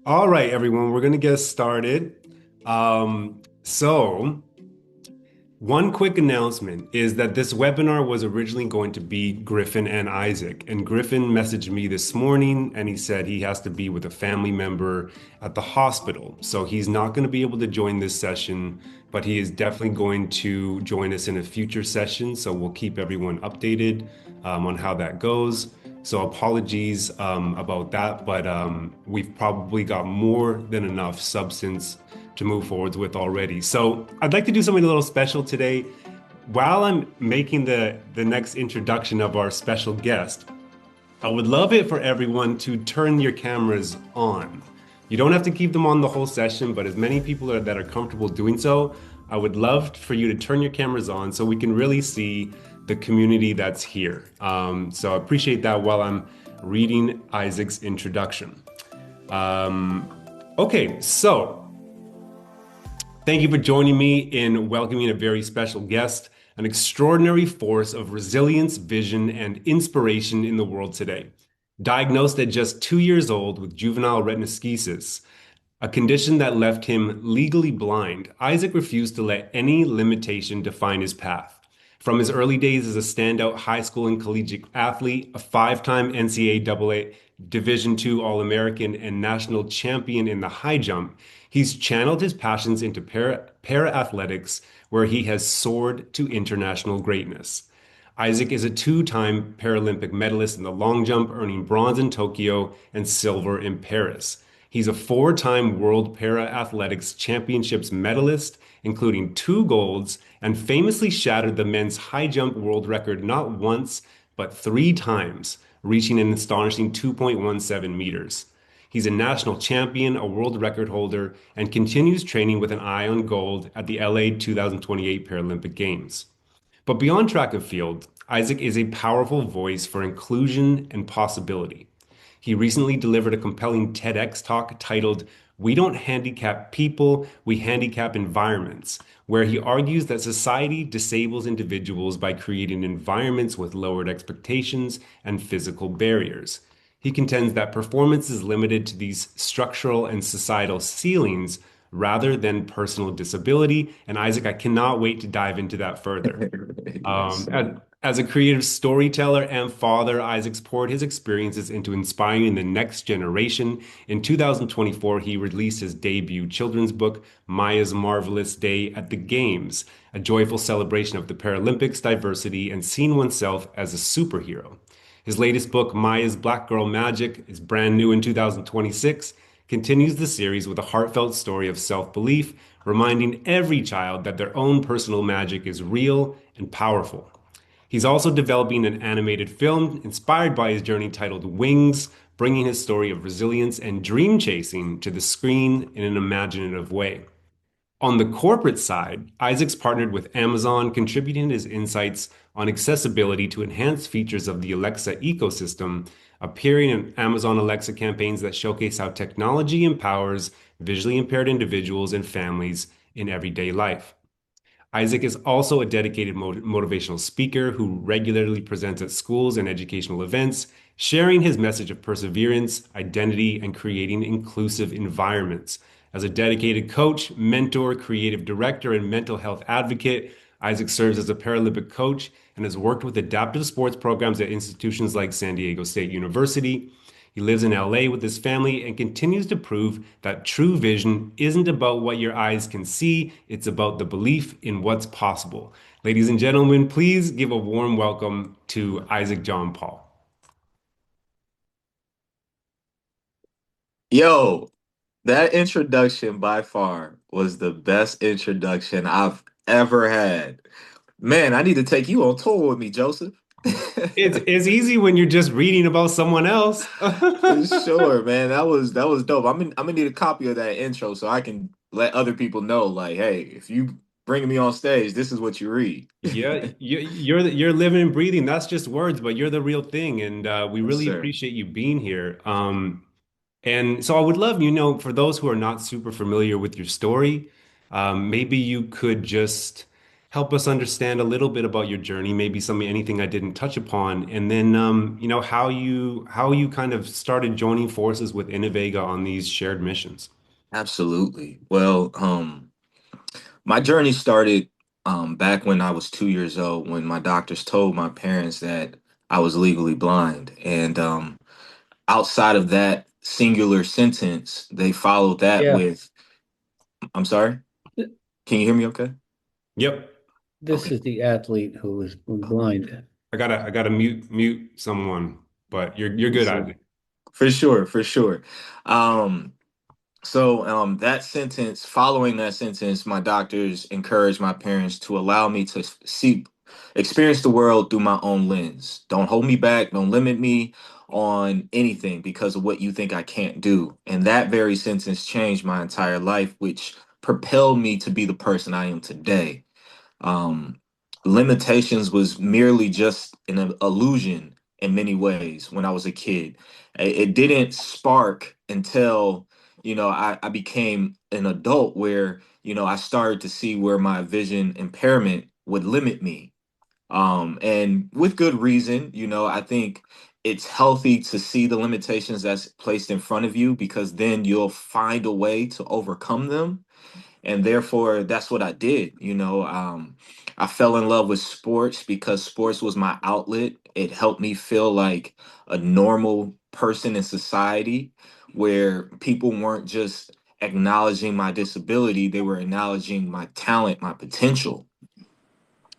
All right, everyone, we're going to get started. So, one quick announcement is that this webinar was originally going to be Griffin and Isaac. And Griffin messaged me this morning and he said he has to be with a family member at the hospital. So, he's not going to be able to join this session, but he is definitely going to join us in a future session. So, we'll keep everyone updated on how that goes. So apologies about that, but we've probably got more than enough substance to move forwards with already. So I'd like to do something a little special today. While I'm making the next introduction of our special guest, I would love it for everyone to turn your cameras on. You don't have to keep them on the whole session, but as many people that are comfortable doing so, I would love for you to turn your cameras on so we can really see the community that's here. So I appreciate that while I'm reading Isaac's introduction. Um, okay, so thank you for joining me in welcoming a very special guest, an extraordinary force of resilience, vision, and inspiration in the world today. Diagnosed at just 2 years old with juvenile retinoschisis, a condition that left him legally blind, Isaac refused to let any limitation define his path. From his early days as a standout high school and collegiate athlete, a five-time NCAA Division II All-American and national champion in the high jump, he's channeled his passions into para-athletics, where he has soared to international greatness. Isaac is a two-time Paralympic medalist in the long jump, earning bronze in Tokyo and silver in Paris. He's a four-time World Para-Athletics Championships medalist, including two golds, and famously shattered the men's high jump world record not once, but three times, reaching an astonishing 2.17 meters. He's a national champion, a world record holder, and continues training with an eye on gold at the LA 2028 Paralympic Games. But beyond track and field, Isaac is a powerful voice for inclusion and possibility. He recently delivered a compelling TEDx talk titled We Don't Handicap People, We Handicap Environments, where he argues that society disables individuals by creating environments with lowered expectations and physical barriers. He contends that performance is limited to these structural and societal ceilings rather than personal disability. And Isaac, I cannot wait to dive into that further. Yes, Um, as, sir. as a creative storyteller and father, Isaac's poured his experiences into inspiring the next generation. In 2024, he released his debut children's book, Maya's Marvelous Day at the Games, a joyful celebration of the Paralympics, diversity, and seeing oneself as a superhero. His latest book, Maya's Black Girl Magic, is brand new in 2026, continues the series with a heartfelt story of self-belief, reminding every child that their own personal magic is real and powerful. He's also developing an animated film inspired by his journey titled Wings, bringing his story of resilience and dream chasing to the screen in an imaginative way. On the corporate side, Isaac's partnered with Amazon, contributing his insights on accessibility to enhance features of the Alexa ecosystem, appearing in Amazon Alexa campaigns that showcase how technology empowers visually impaired individuals and families in everyday life. Isaac is also a dedicated motivational speaker who regularly presents at schools and educational events, sharing his message of perseverance, identity, and creating inclusive environments. As a dedicated coach, mentor, creative director, and mental health advocate, Isaac serves as a Paralympic coach and has worked with adaptive sports programs at institutions like San Diego State University. He lives in LA with his family and continues to prove that true vision isn't about what your eyes can see, it's about the belief in what's possible. Ladies and gentlemen, please give a warm welcome to Isaac John Paul. Yo, that introduction by far was the best introduction I've ever had. Man, I need to take you on tour with me, Joseph. It's easy when you're just reading about someone else. For sure, man. That was dope. I'm gonna need a copy of that intro so I can let other people know, like, hey, if you bring me on stage, this is what you read. Yeah, you're living and breathing. That's just words, but you're the real thing, and we Yes, really sir. appreciate you being here. And so I would love, for those who are not super familiar with your story, maybe you could just help us understand a little bit about your journey, maybe anything I didn't touch upon, and then how you kind of started joining forces with Innovega on these shared missions. Absolutely. Well, my journey started back when I was 2 years old, when my doctors told my parents that I was legally blind. And outside of that singular sentence, they followed that Yeah, with, I'm sorry, th- can you hear me okay? Yep. this Okay. is the athlete who is blind. I gotta mute someone, but you're For good, sure. Isaac. For sure, for sure. Um, that sentence, following that sentence, my doctors encouraged my parents to allow me to experience the world through my own lens. Don't hold me back. Don't limit me on anything because of what you think I can't do. And that very sentence changed my entire life, which propelled me to be the person I am today. Um, Limitations was merely just an illusion in many ways when I was a kid. It didn't spark until, I became an adult where, I started to see where my vision impairment would limit me. And with good reason, I think it's healthy to see the limitations that's placed in front of you because then you'll find a way to overcome them, and therefore that's what I did. I fell in love with sports because sports was my outlet. It helped me feel like a normal person in society, where people weren't just acknowledging my disability, they were acknowledging my talent, my potential.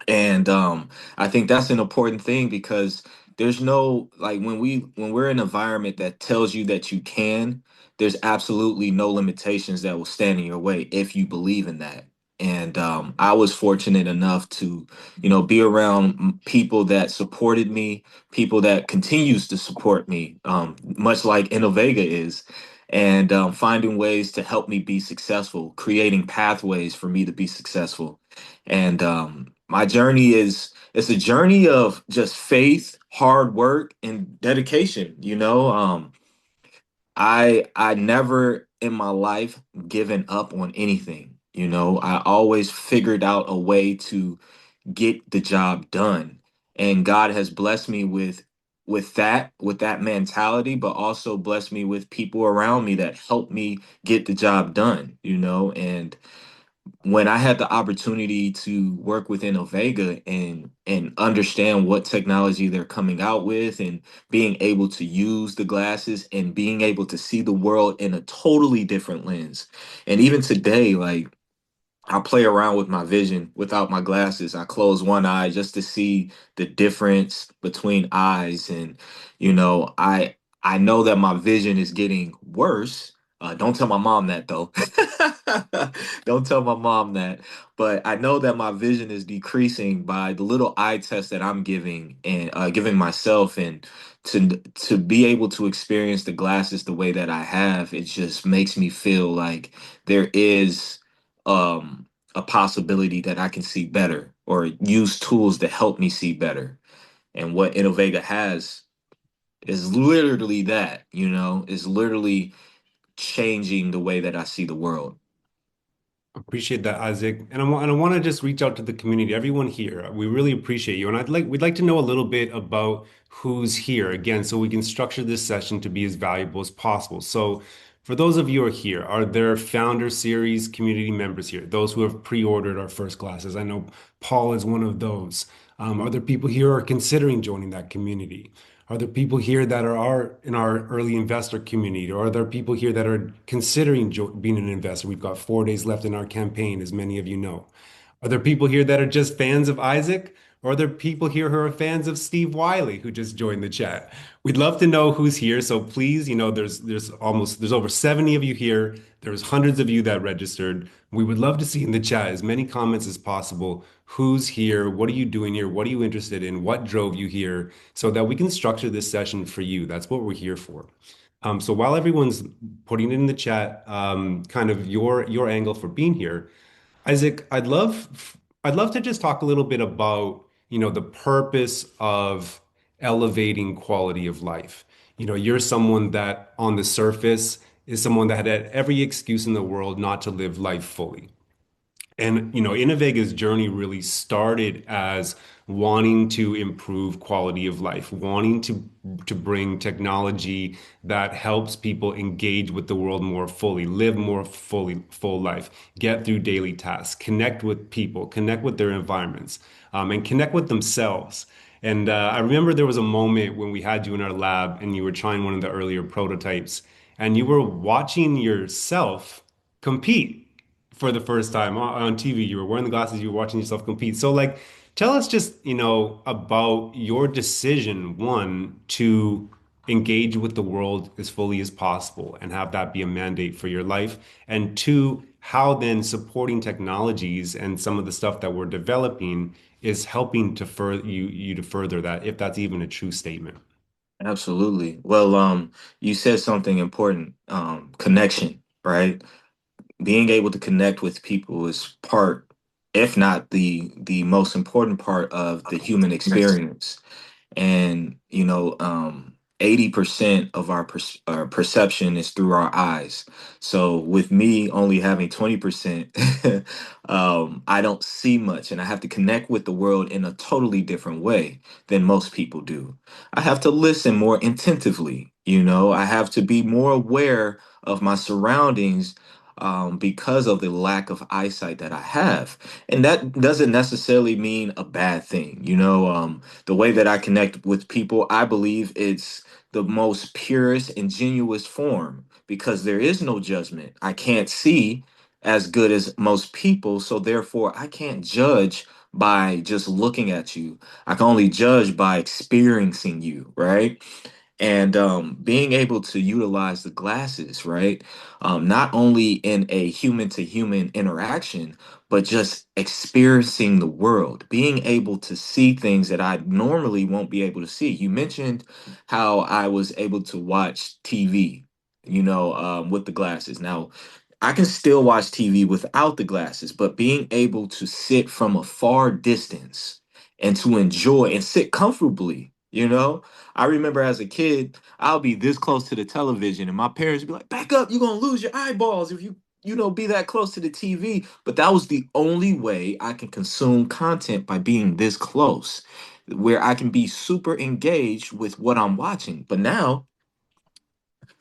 And I think that's an important thing because there's no, like, when we're in an environment that tells you that you can, there's absolutely no limitations that will stand in your way if you believe in that. And I was fortunate enough to, be around people that supported me, people that continues to support me, much like Innovega is, and finding ways to help me be successful, creating pathways for me to be successful. And my journey is it's a journey of just faith, hard work, and dedication. I never in my life given up on anything. I always figured out a way to get the job done. And God has blessed me with that mentality, but also blessed me with people around me that help me get the job done. And when I had the opportunity to work within Ovega and understand what technology they're coming out with, and being able to use the glasses and being able to see the world in a totally different lens. And even today, like, I play around with my vision without my glasses. I close one eye just to see the difference between eyes, and I know that my vision is getting worse. Don't tell my mom that though. Don't tell my mom that. But I know that my vision is decreasing by the little eye test that I'm giving and giving myself, and to be able to experience the glasses the way that I have, it just makes me feel like there is a possibility that I can see better or use tools to help me see better. And what Innovega has is literally that, is literally changing the way that I see the world. Appreciate that, Isaac. And I want to just reach out to the community, everyone here. We really appreciate you. And we'd like to know a little bit about who's here again, so we can structure this session to be as valuable as possible. So for those of you who are here, are there founder series community members here? Those who have pre-ordered our first classes. I know Paul is one of those. Are there people here who are considering joining that community? Are there people here that are in our early investor community, or are there people here that are considering being an investor? We've got 4 days left in our campaign, as many of you know. Are there people here that are just fans of Isaac, or are there people here who are fans of Steve Wiley who just joined the chat? We'd love to know who's here. So please, there's over 70 of you here. There's hundreds of you that registered. We would love to see in the chat as many comments as possible. Who's here? What are you doing here? What are you interested in? What drove you here? So that we can structure this session for you. That's what we're here for. So while everyone's putting it in the chat, kind of your angle for being here, Isaac, I'd love to just talk a little bit about, the purpose of elevating quality of life. You're someone that on the surface is someone that had every excuse in the world not to live life fully. And, Innovega's journey really started as wanting to improve quality of life, wanting to bring technology that helps people engage with the world more fully, live more full life, get through daily tasks, connect with people, connect with their environments, and connect with themselves. And I remember there was a moment when we had you in our lab and you were trying one of the earlier prototypes, and you were watching yourself compete for the first time on TV. You were wearing the glasses, you were watching yourself compete. So, like, tell us just, about your decision, one, to engage with the world as fully as possible and have that be a mandate for your life. And two, how then supporting technologies and some of the stuff that we're developing is helping to further you to further that, if that's even a true statement. Absolutely. Well, you said something important, connection, right? Being able to connect with people is part, if not the most important part of the human experience. And 80% of our perception is through our eyes. So with me only having 20%, I don't see much, and I have to connect with the world in a totally different way than most people do. I have to listen more attentively. I have to be more aware of my surroundings, because of the lack of eyesight that I have. And that doesn't necessarily mean a bad thing. The way that I connect with people, I believe it's the most purest and genuine form because there is no judgment. I can't see as good as most people, so therefore I can't judge by just looking at you. I can only judge by experiencing you, right? And being able to utilize the glasses, right? Not only in a human to human interaction, but just experiencing the world, being able to see things that I normally won't be able to see. You mentioned how I was able to watch TV, with the glasses. Now, I can still watch TV without the glasses, but being able to sit from a far distance and to enjoy and sit comfortably. I remember as a kid, I'll be this close to the television, and my parents would be like, "Back up, you're gonna lose your eyeballs if you be that close to the TV." But that was the only way I can consume content by being this close, where I can be super engaged with what I'm watching. But now,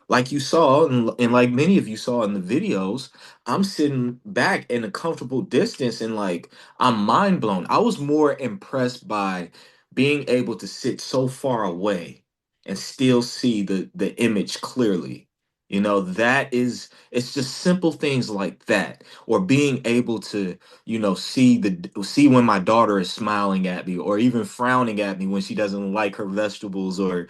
like you saw, and like many of you saw in the videos, I'm sitting back in a comfortable distance, and like I'm mind blown. I was more impressed by being able to sit so far away and still see the image clearly. It's just simple things like that, or being able to, see when my daughter is smiling at me, or even frowning at me when she doesn't like her vegetables, or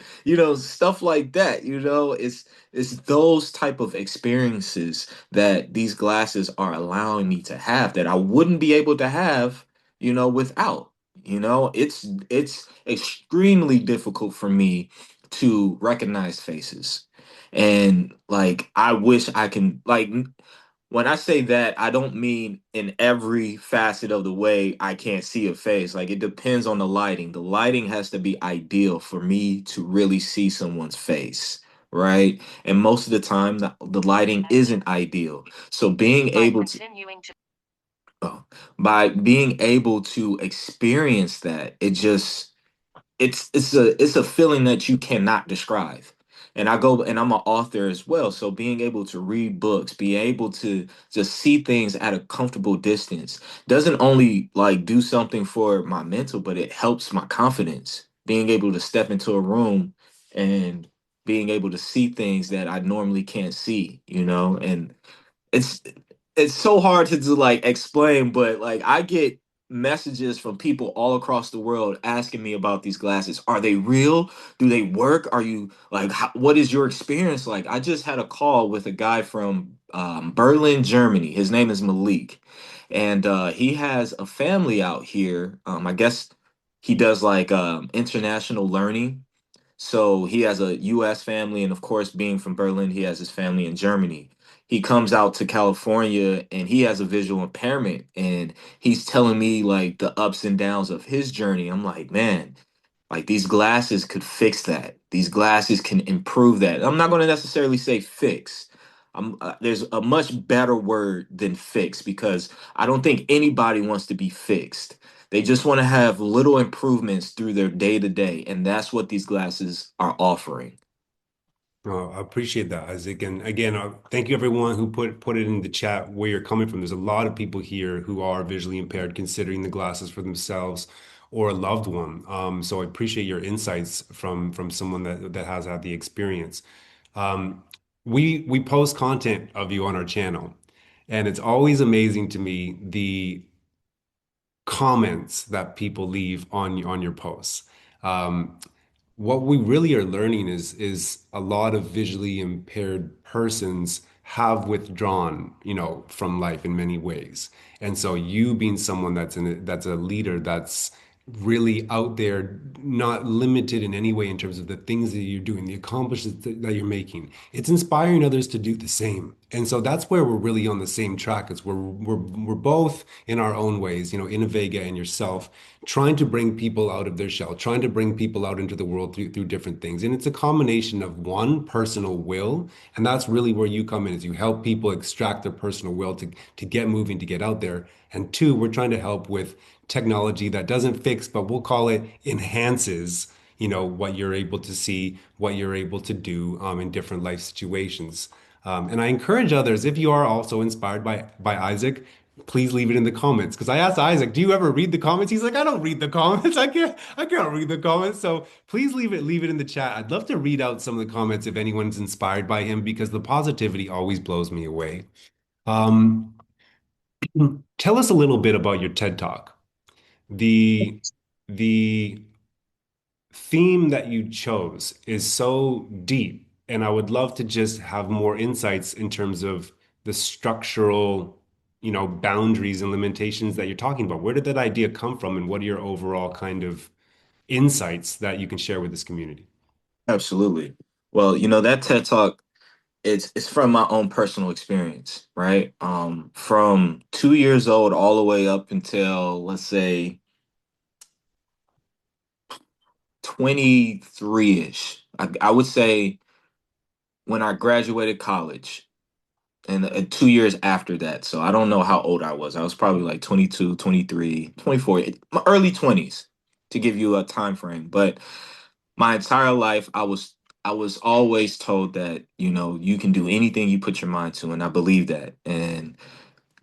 stuff like that. It's those type of experiences that these glasses are allowing me to have that I wouldn't be able to have, without. It's extremely difficult for me to recognize faces. And like I wish I can like when I say that, I don't mean in every facet of the way I can't see a face. Like it depends on the lighting. The lighting has to be ideal for me to really see someone's face, right? And most of the time, the lighting isn't ideal. So oh, by being able to experience that, it's a feeling that you cannot describe. And I'm an author as well, so being able to read books, be able to just see things at a comfortable distance doesn't only like do something for my mental, but it helps my confidence. Being able to step into a room and being able to see things that I normally can't see. And it's it's so hard to like explain, but like I get messages from people all across the world asking me about these glasses. Are they real? Do they work? Are you like what is your experience like? I just had a call with a guy from Berlin, Germany. His name is Malik, and he has a family out here. I guess he does like international learning, so he has a US family, and of course, being from Berlin, he has his family in Germany. He comes out to California and he has a visual impairment, and he's telling me like the ups and downs of his journey. I'm like, man, like these glasses could fix that. These glasses can improve that. I'm not going to necessarily say fix, There's a much better word than fixed because I don't think anybody wants to be fixed. They just want to have little improvements through their day to day, and that's what these glasses are offering. Oh, I appreciate that, Isaac. And again, thank you everyone who put it in the chat where you're coming from. There's a lot of people here who are visually impaired, considering the glasses for themselves or a loved one. So I appreciate your insights from someone that has had the experience. Um, we post content of you on our channel, and it's always amazing to me the comments that people leave on your posts. Um, what we really are learning is a lot of visually impaired persons have withdrawn, from life in many ways. And so you being someone that's a leader that's really out there, not limited in any way in terms of the things that you're doing, the accomplishments that you're making. It's inspiring others to do the same. And so that's where we're really on the same track as we're both in our own ways, Innovega and yourself, trying to bring people out of their shell, trying to bring people out into the world through different things. And it's a combination of one, personal will, and that's really where you come in, is you help people extract their personal will to get moving, to get out there. And two, we're trying to help with technology that doesn't fix, but we'll call it enhances, what you're able to see, what you're able to do in different life situations. And I encourage others, if you are also inspired by Isaac, please leave it in the comments. Because I asked Isaac, do you ever read the comments? He's like, I don't read the comments. I can't read the comments. So please leave it in the chat. I'd love to read out some of the comments if anyone's inspired by him, because the positivity always blows me away. Um, Tell us a little bit about your TED Talk. The the theme that you chose is so deep, and I would love to just have more insights in terms of the structural, boundaries and limitations that you're talking about. Where did that idea come from, and what are your overall kind of insights that you can share with this community? Absolutely. Well, that TED Talk, it's from my own personal experience, right? From 2 years old all the way up until, let's say, 23-ish. I would say when I graduated college and 2 years after that. So I don't know how old I was. I was probably like 22, 23, 24, my early 20s to give you a time frame. But my entire life I was always told that, you can do anything you put your mind to, and I believe that. And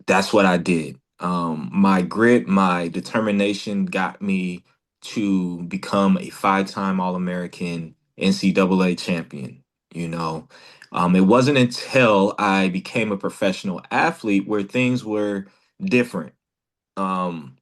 that's what I did. My grit, my determination got me to become a five-time All-American NCAA champion. You know, it wasn't until I became a professional athlete where things were different. Um,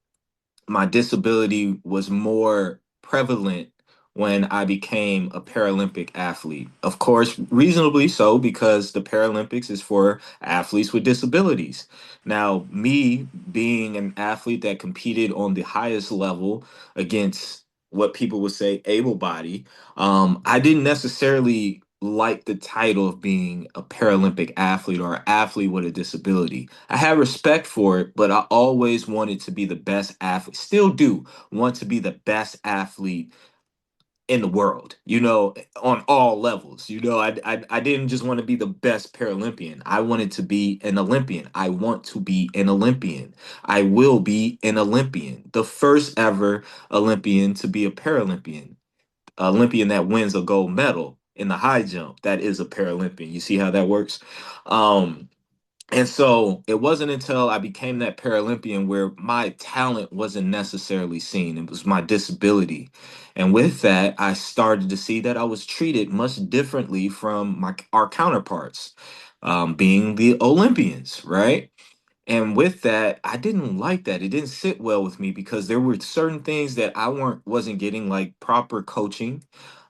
my disability was more prevalent when I became a Paralympic athlete. Of course, reasonably so, because the Paralympics is for athletes with disabilities. Now, me being an athlete that competed on the highest level against what people would say able body, I didn't necessarily like the title of being a Paralympic athlete or an athlete with a disability. I had respect for it, but I always wanted to be the best athlete. Still do want to be the best athlete in the world, on all levels. I didn't just want to be the best Paralympian. I wanted to be an Olympian. I want to be an Olympian. I will be an Olympian, the first ever Olympian to be a Paralympian. Olympian that wins a gold medal in the high jump. That is a Paralympian. You see how that works? Um, and so it wasn't until I became that Paralympian where my talent wasn't necessarily seen. It was my disability. And with that, I started to see that I was treated much differently from our counterparts, being the Olympians, right? And with that, I didn't like that. It didn't sit well with me because there were certain things that I wasn't getting, like proper coaching.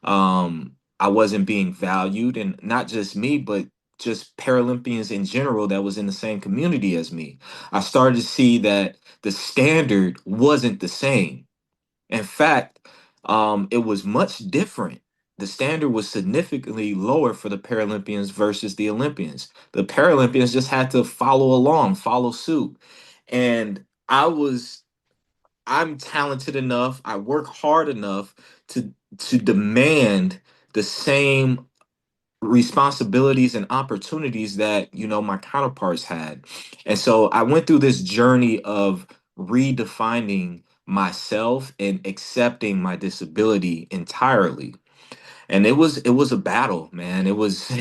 I wasn't being valued, and not just me, but just Paralympians in general that was in the same community as me. I started to see that the standard wasn't the same. In fact, it was much different. The standard was significantly lower for the Paralympians versus the Olympians. The Paralympians just had to follow along, follow suit. And I'm talented enough, I work hard enough to demand the same responsibilities and opportunities that, my counterparts had. And so I went through this journey of redefining myself and accepting my disability entirely. And it was a battle, man. It was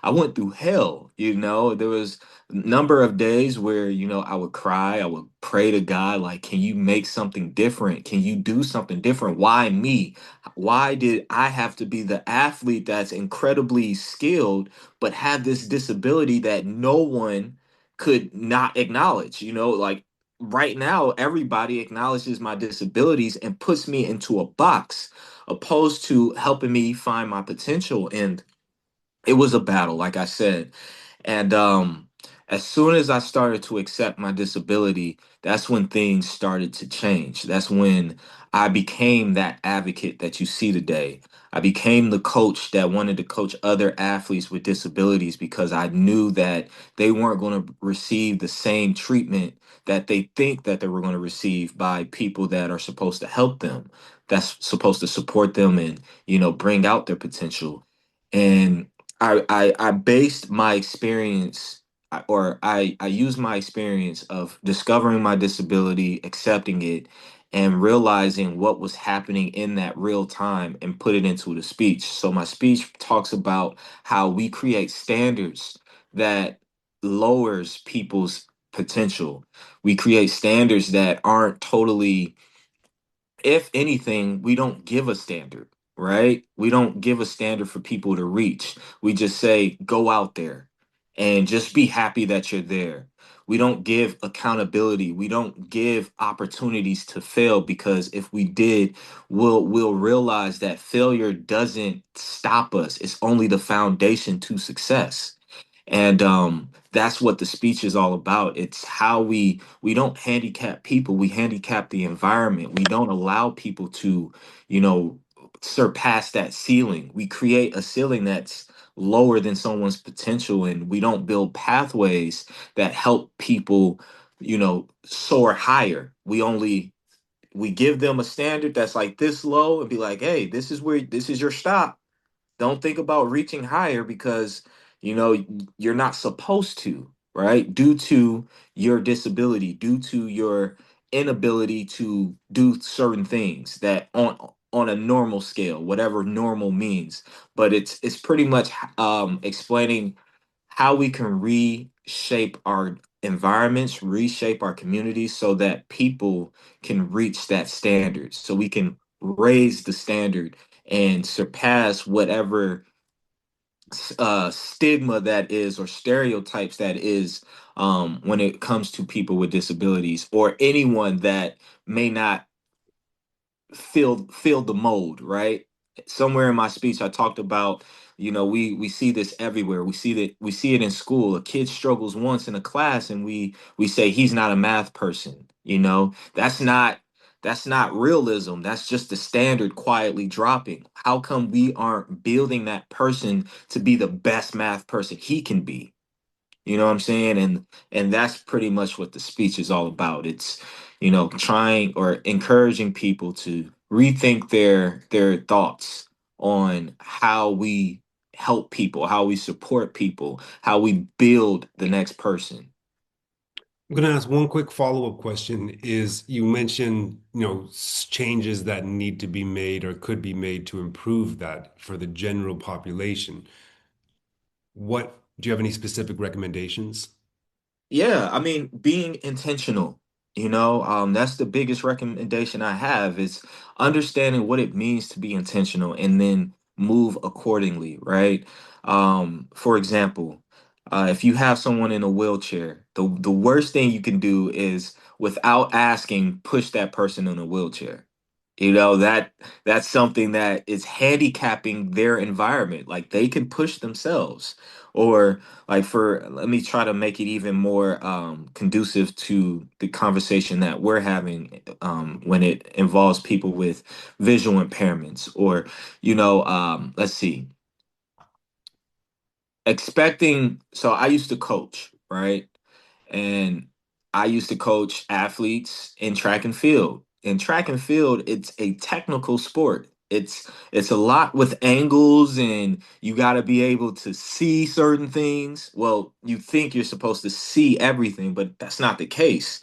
I went through hell. There was a number of days where, I would cry, I would pray to God, like, can you make something different? Can you do something different? Why me? Why did I have to be the athlete that's incredibly skilled but have this disability that no one could not acknowledge? Like, right now everybody acknowledges my disabilities and puts me into a box opposed to helping me find my potential. And it was a battle, like I said. And as soon as I started to accept my disability, that's when things started to change. That's when I became that advocate that you see today. I became the coach that wanted to coach other athletes with disabilities because I knew that they weren't going to receive the same treatment that they think that they were going to receive by people that are supposed to help them, that's supposed to support them and, bring out their potential. And I based my experience, or I used my experience of discovering my disability, accepting it, and realizing what was happening in that real time and put it into the speech. So my speech talks about how we create standards that lowers people's potential. We create standards that aren't totally, if anything, we don't give a standard, right? We don't give a standard for people to reach. We just say, go out there and just be happy that you're there. We don't give accountability. We don't give opportunities to fail because if we did, we'll realize that failure doesn't stop us. It's only the foundation to success. And that's what the speech is all about. It's how we don't handicap people, we handicap the environment. We don't allow people to, you know surpass that ceiling. We create a ceiling that's lower than someone's potential, and we don't build pathways that help people, soar higher. We give them a standard that's like this low and be like, hey, this is your stop. Don't think about reaching higher because you know you're not supposed to, right? Due to your disability, due to your inability to do certain things that on a normal scale, whatever normal means. But it's pretty much explaining how we can reshape our environments, reshape our communities so that people can reach that standard. So we can raise the standard and surpass whatever stigma that is or stereotypes that is, when it comes to people with disabilities or anyone that may not feel the mold, right? Somewhere in my speech I talked about, we see this everywhere. We see it in school. A kid struggles once in a class and we say he's not a math person. That's not realism. That's just the standard quietly dropping. How come we aren't building that person to be the best math person he can be? You know what I'm saying? And that's pretty much what the speech is all about. It's, trying or encouraging people to rethink their thoughts on how we help people, how we support people, how we build the next person. I'm going to ask one quick follow-up question is you mentioned, changes that need to be made or could be made to improve that for the general population. What do you have any specific recommendations? Yeah, I mean, being intentional, that's the biggest recommendation I have is understanding what it means to be intentional and then move accordingly, right? For example, if you have someone in a wheelchair, the worst thing you can do is without asking, push that person in a wheelchair. That's something that is handicapping their environment. Like they can push themselves. Or like for let me try to make it even more conducive to the conversation that we're having when it involves people with visual impairments or let's see, expecting. So I used to coach, right? And I used to coach athletes in track and field. In track and field, it's a technical sport. It's a lot with angles, and you got to be able to see certain things. Well, you think you're supposed to see everything, but that's not the case.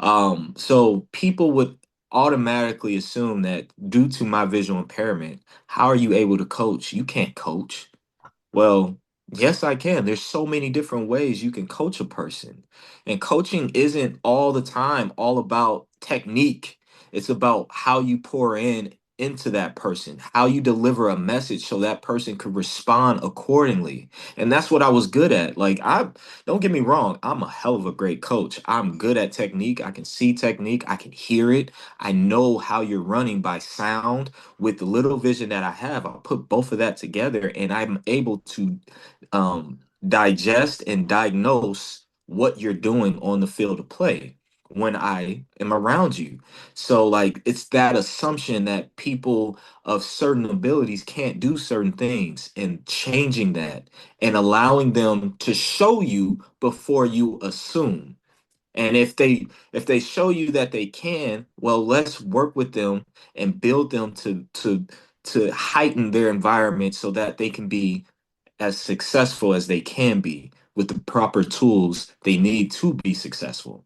So people would automatically assume that due to my visual impairment, how are you able to coach? You can't coach. Well, yes, I can. There's so many different ways you can coach a person. And coaching isn't all the time all about technique. It's about how you pour in into that person, how you deliver a message so that person could respond accordingly. And that's what I was good at. Like, I don't get me wrong, I'm a hell of a great coach. I'm good at technique. I can see technique, I can hear it. I know how you're running by sound. With the little vision that I have, I'll put both of that together and I'm able to digest and diagnose what you're doing on the field of play when I am around you. So, like, it's that assumption that people of certain abilities can't do certain things, and changing that and allowing them to show you before you assume. And if they show you that they can, well, let's work with them and build them to heighten their environment so that they can be as successful as they can be with the proper tools they need to be successful.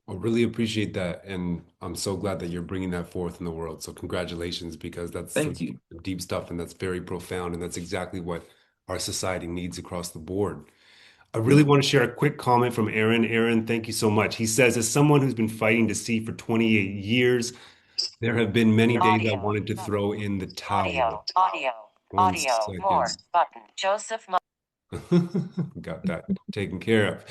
I really appreciate that. And I'm so glad that you're bringing that forth in the world. So congratulations, because that's Thank you. some deep stuff and that's very profound. And that's exactly what our society needs across the board. I really Yeah. want to share a quick comment from Aaron. Aaron, thank you so much. He says, as someone who's been fighting to see for 28 years, there have been many days I Audio, wanted to throw in the towel. audio, audio, One audio, more second. button. Joseph. Got that taken care of.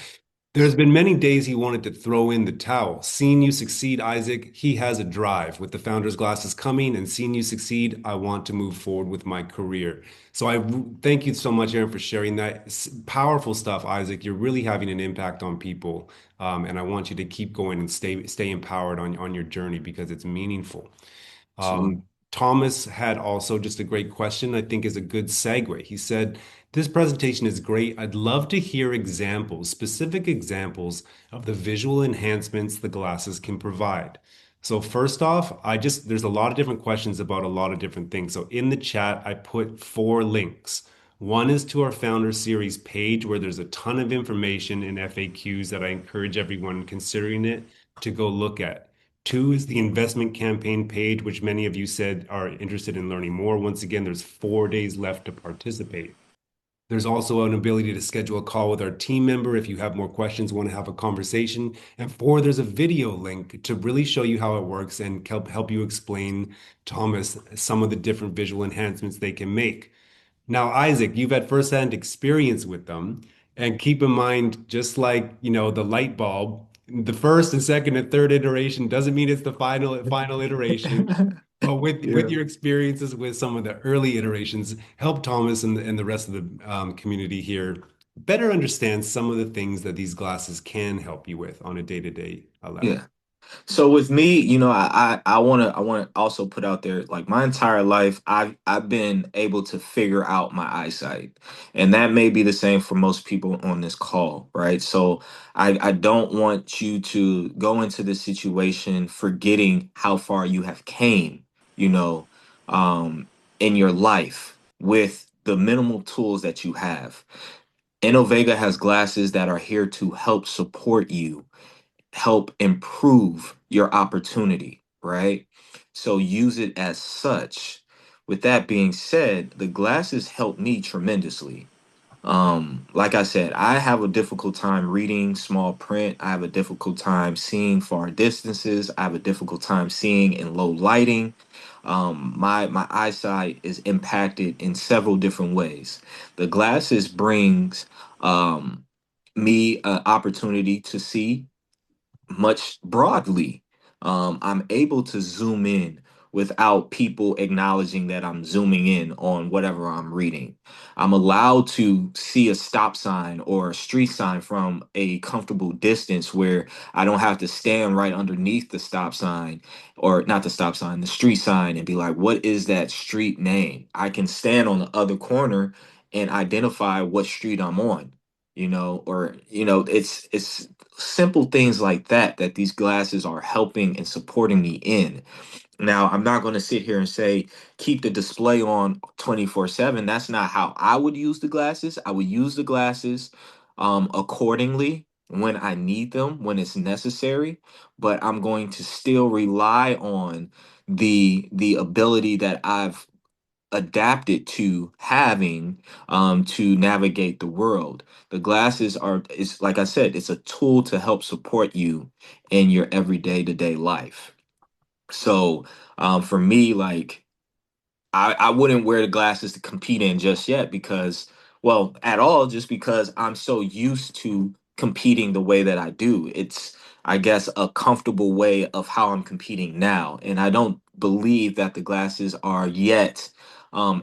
There's been many days he wanted to throw in the towel. Seeing you succeed, Isaac, he has a drive. With the founder's glasses coming and seeing you succeed, I want to move forward with my career. So thank you so much, Aaron, for sharing that. Powerful stuff, Isaac. You're really having an impact on people. And I want you to keep going and stay empowered on your journey because it's meaningful. Absolutely. Thomas had also just a great question, I think is a good segue. He said, this presentation is great. I'd love to hear examples, specific examples of the visual enhancements the glasses can provide. So first off, there's a lot of different questions about a lot of different things. So in the chat, I put 4 links. One is to our Founder Series page where there's a ton of information and FAQs that I encourage everyone considering it to go look at. Two is the investment campaign page, which many of you said are interested in learning more. Once again, there's 4 days left to participate. There's also an ability to schedule a call with our team member if you have more questions, want to have a conversation. And 4, there's a video link to really show you how it works and help you explain, Thomas, some of the different visual enhancements they can make. Now, Isaac, you've had firsthand experience with them. And keep in mind, just like, the light bulb, the first and second and third iteration doesn't mean it's the final iteration. But with Yeah. your experiences with some of the early iterations, help Thomas and the rest of the community here better understand some of the things that these glasses can help you with on a day-to-day level. Yeah. So with me, I want to also put out there, like, my entire life I've been able to figure out my eyesight. And that may be the same for most people on this call, right? So I don't want you to go into this situation forgetting how far you have came, you know, um in your life with the minimal tools that you have. Innovega has glasses that are here to help support you, help improve your opportunity, right? So use it as such. With that being said, the glasses help me tremendously. Like I said, I have a difficult time reading small print. I have a difficult time seeing far distances. I have a difficult time seeing in low lighting. My eyesight is impacted in several different ways. The glasses brings me an opportunity to see much broadly. I'm able to zoom in without people acknowledging that I'm zooming in on whatever I'm reading. I'm allowed to see a stop sign or a street sign from a comfortable distance where I don't have to stand right underneath the stop sign, or not the stop sign, the street sign, and be like, what is that street name? I can stand on the other corner and identify what street I'm on. Or it's simple things like that that these glasses are helping and supporting me in. Now, I'm not going to sit here and say keep the display on 24/7. That's not how I would use the glasses. I would use the glasses accordingly when I need them, when it's necessary, but I'm going to still rely on the ability that I've adapted to having to navigate the world. The glasses are, it's like I said, it's a tool to help support you in your everyday to day life. So for me, like I wouldn't wear the glasses to compete in just yet because, well, at all, just because I'm so used to competing the way that I do. It's, I guess, a comfortable way of how I'm competing now. And I don't believe that the glasses are yet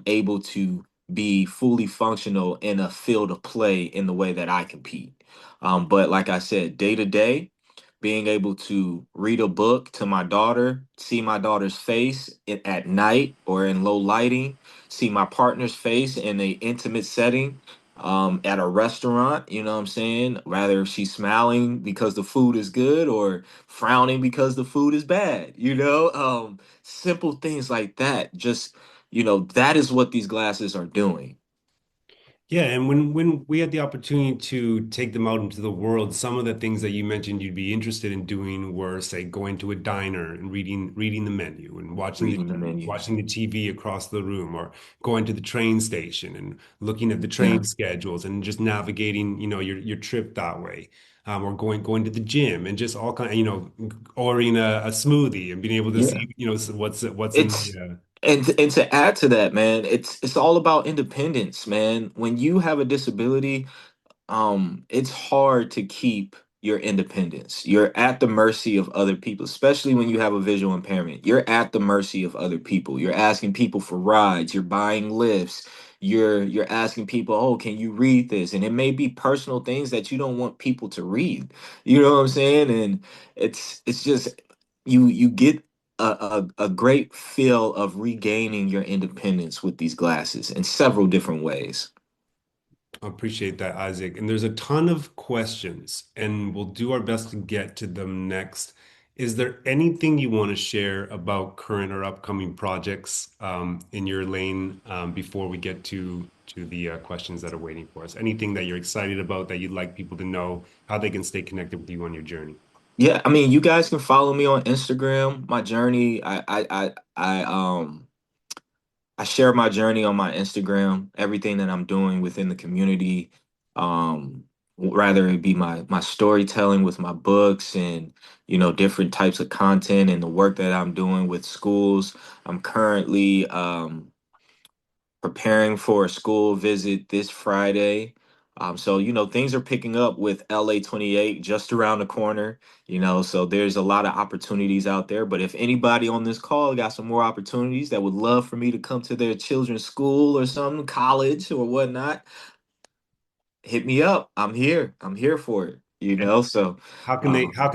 able to be fully functional in a field of play in the way that I compete. But like I said, day to day, being able to read a book to my daughter, see my daughter's face at night or in low lighting, see my partner's face in a intimate setting, at a restaurant, you know what I'm saying? Rather she's smiling because the food is good or frowning because the food is bad, you know? Simple things like that. Just, that is what these glasses are doing. Yeah, and when we had the opportunity to take them out into the world, some of the things that you mentioned you'd be interested in doing were, say, going to a diner and reading the menu and Reading the menu. watching the TV across the room, or going to the train station and looking at the train Yeah. schedules and just navigating, your trip that way. Or going to the gym and just all kind, ordering a smoothie and being able to Yeah. see, what's in It's the and to add to that, man, it's all about independence, man. When you have a disability, it's hard to keep your independence. You're at the mercy of other people, especially when you have a visual impairment. You're at the mercy of other people. You're asking people for rides, you're buying lifts, you're asking people, "Oh, can you read this?" And it may be personal things that you don't want people to read. You know what I'm saying? And it's just you get a great feel of regaining your independence with these glasses in several different ways. I appreciate that, Isaac. And there's a ton of questions, and we'll do our best to get to them next. Is there anything you want to share about current or upcoming projects in your lane before we get to the questions that are waiting for us? Anything that you're excited about that you'd like people to know, how they can stay connected with you on your journey? Yeah, I mean, you guys can follow me on Instagram. My journey, I share my journey on my Instagram, everything that I'm doing within the community. Rather it be my storytelling with my books and different types of content and the work that I'm doing with schools. I'm currently preparing for a school visit this Friday. So, things are picking up with LA 28 just around the corner, so there's a lot of opportunities out there. But if anybody on this call got some more opportunities that would love for me to come to their children's school or some college or whatnot, hit me up. I'm here. I'm here for it, And So, how can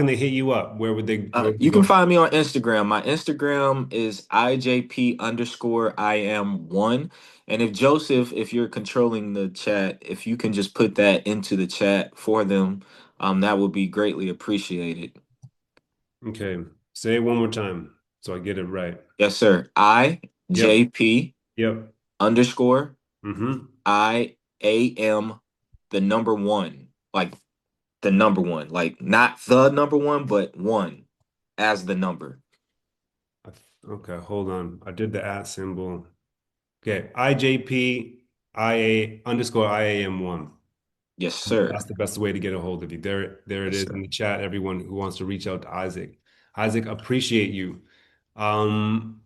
they hit you up? Where would they you can go? find me on Instagram. My Instagram is IJP_IM1. And if Joseph, if you're controlling the chat, if you can just put that into the chat for them, that would be greatly appreciated. Okay, say it one more time so I get it right. Yes, sir. Yep, IJP yep. underscore Mm-hmm. IAM the number one. Like the number one. Like not the number one, but one as the number. Okay, hold on. I did the at symbol. Okay, IJPIA_IAM1. Yes, sir. That's the best way to get a hold of you. There it Yes, is sir. in the chat. Everyone who wants to reach out to Isaac. Isaac, appreciate you. Um,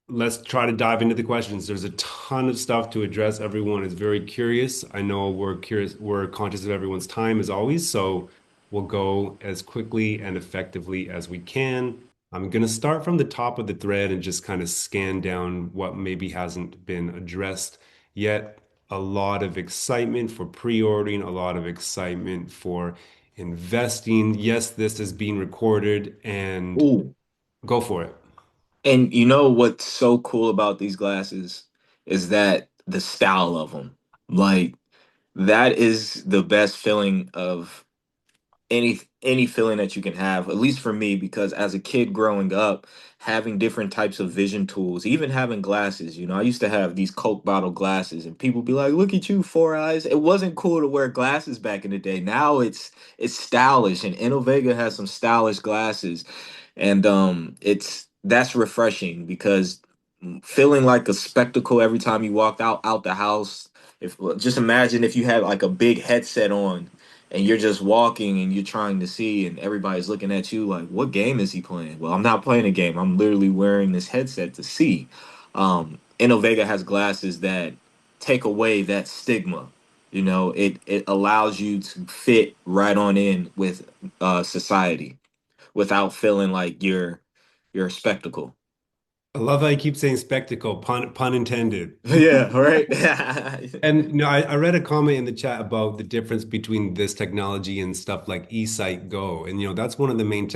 let's try to dive into the questions. There's a ton of stuff to address. Everyone is very curious. I know we're curious, we're conscious of everyone's time as always, so we'll go as quickly and effectively as we can. I'm going to start from the top of the thread and just kind of scan down what maybe hasn't been addressed yet. A lot of excitement for pre-ordering, a lot of excitement for investing. Yes, this is being recorded and Ooh. go for it. And you know what's so cool about these glasses is that the style of them. Like that is the best feeling of any feeling that you can have, at least for me, because as a kid growing up, having different types of vision tools, even having glasses, I used to have these Coke bottle glasses and people be like, look at you, four eyes. It wasn't cool to wear glasses back in the day. Now it's stylish, and Innovega has some stylish glasses. And it's that's refreshing because feeling like a spectacle every time you walk out the house. If just imagine if you had like a big headset on and you're just walking and you're trying to see and everybody's looking at you like, what game is he playing? Well, I'm not playing a game. I'm literally wearing this headset to see. Innovega has glasses that take away that stigma. It allows you to fit right on in with society without feeling like you're a spectacle. I love how you keep saying spectacle, pun intended. Yeah, right. And I read a comment in the chat about the difference between this technology and stuff like eSight Go. And that's one of the main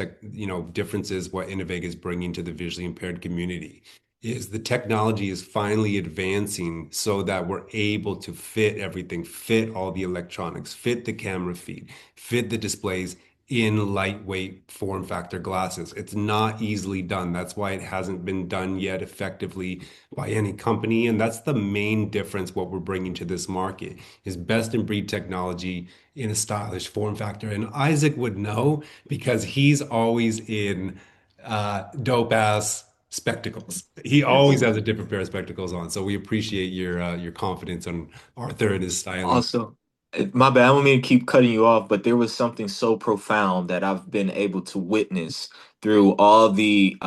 differences what Innoveg is bringing to the visually impaired community is the technology is finally advancing so that we're able to fit everything, fit all the electronics, fit the camera feed, fit the displays in lightweight form factor glasses. It's not easily done. That's why it hasn't been done yet effectively by any company. And that's the main difference what we're bringing to this market is best in breed technology in a stylish form factor. And Isaac would know because he's always in dope ass spectacles. He always Yes. has a different pair of spectacles on. So we appreciate your confidence on Arthur and his styling. Also, my bad. I don't mean to keep cutting you off, but there was something so profound that I've been able to witness through all the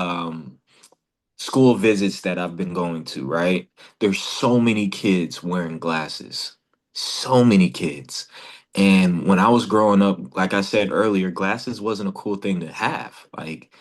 school visits that I've been going to, right? There's so many kids wearing glasses. So many kids. And when I was growing up, like I said earlier, glasses wasn't a cool thing to have. Like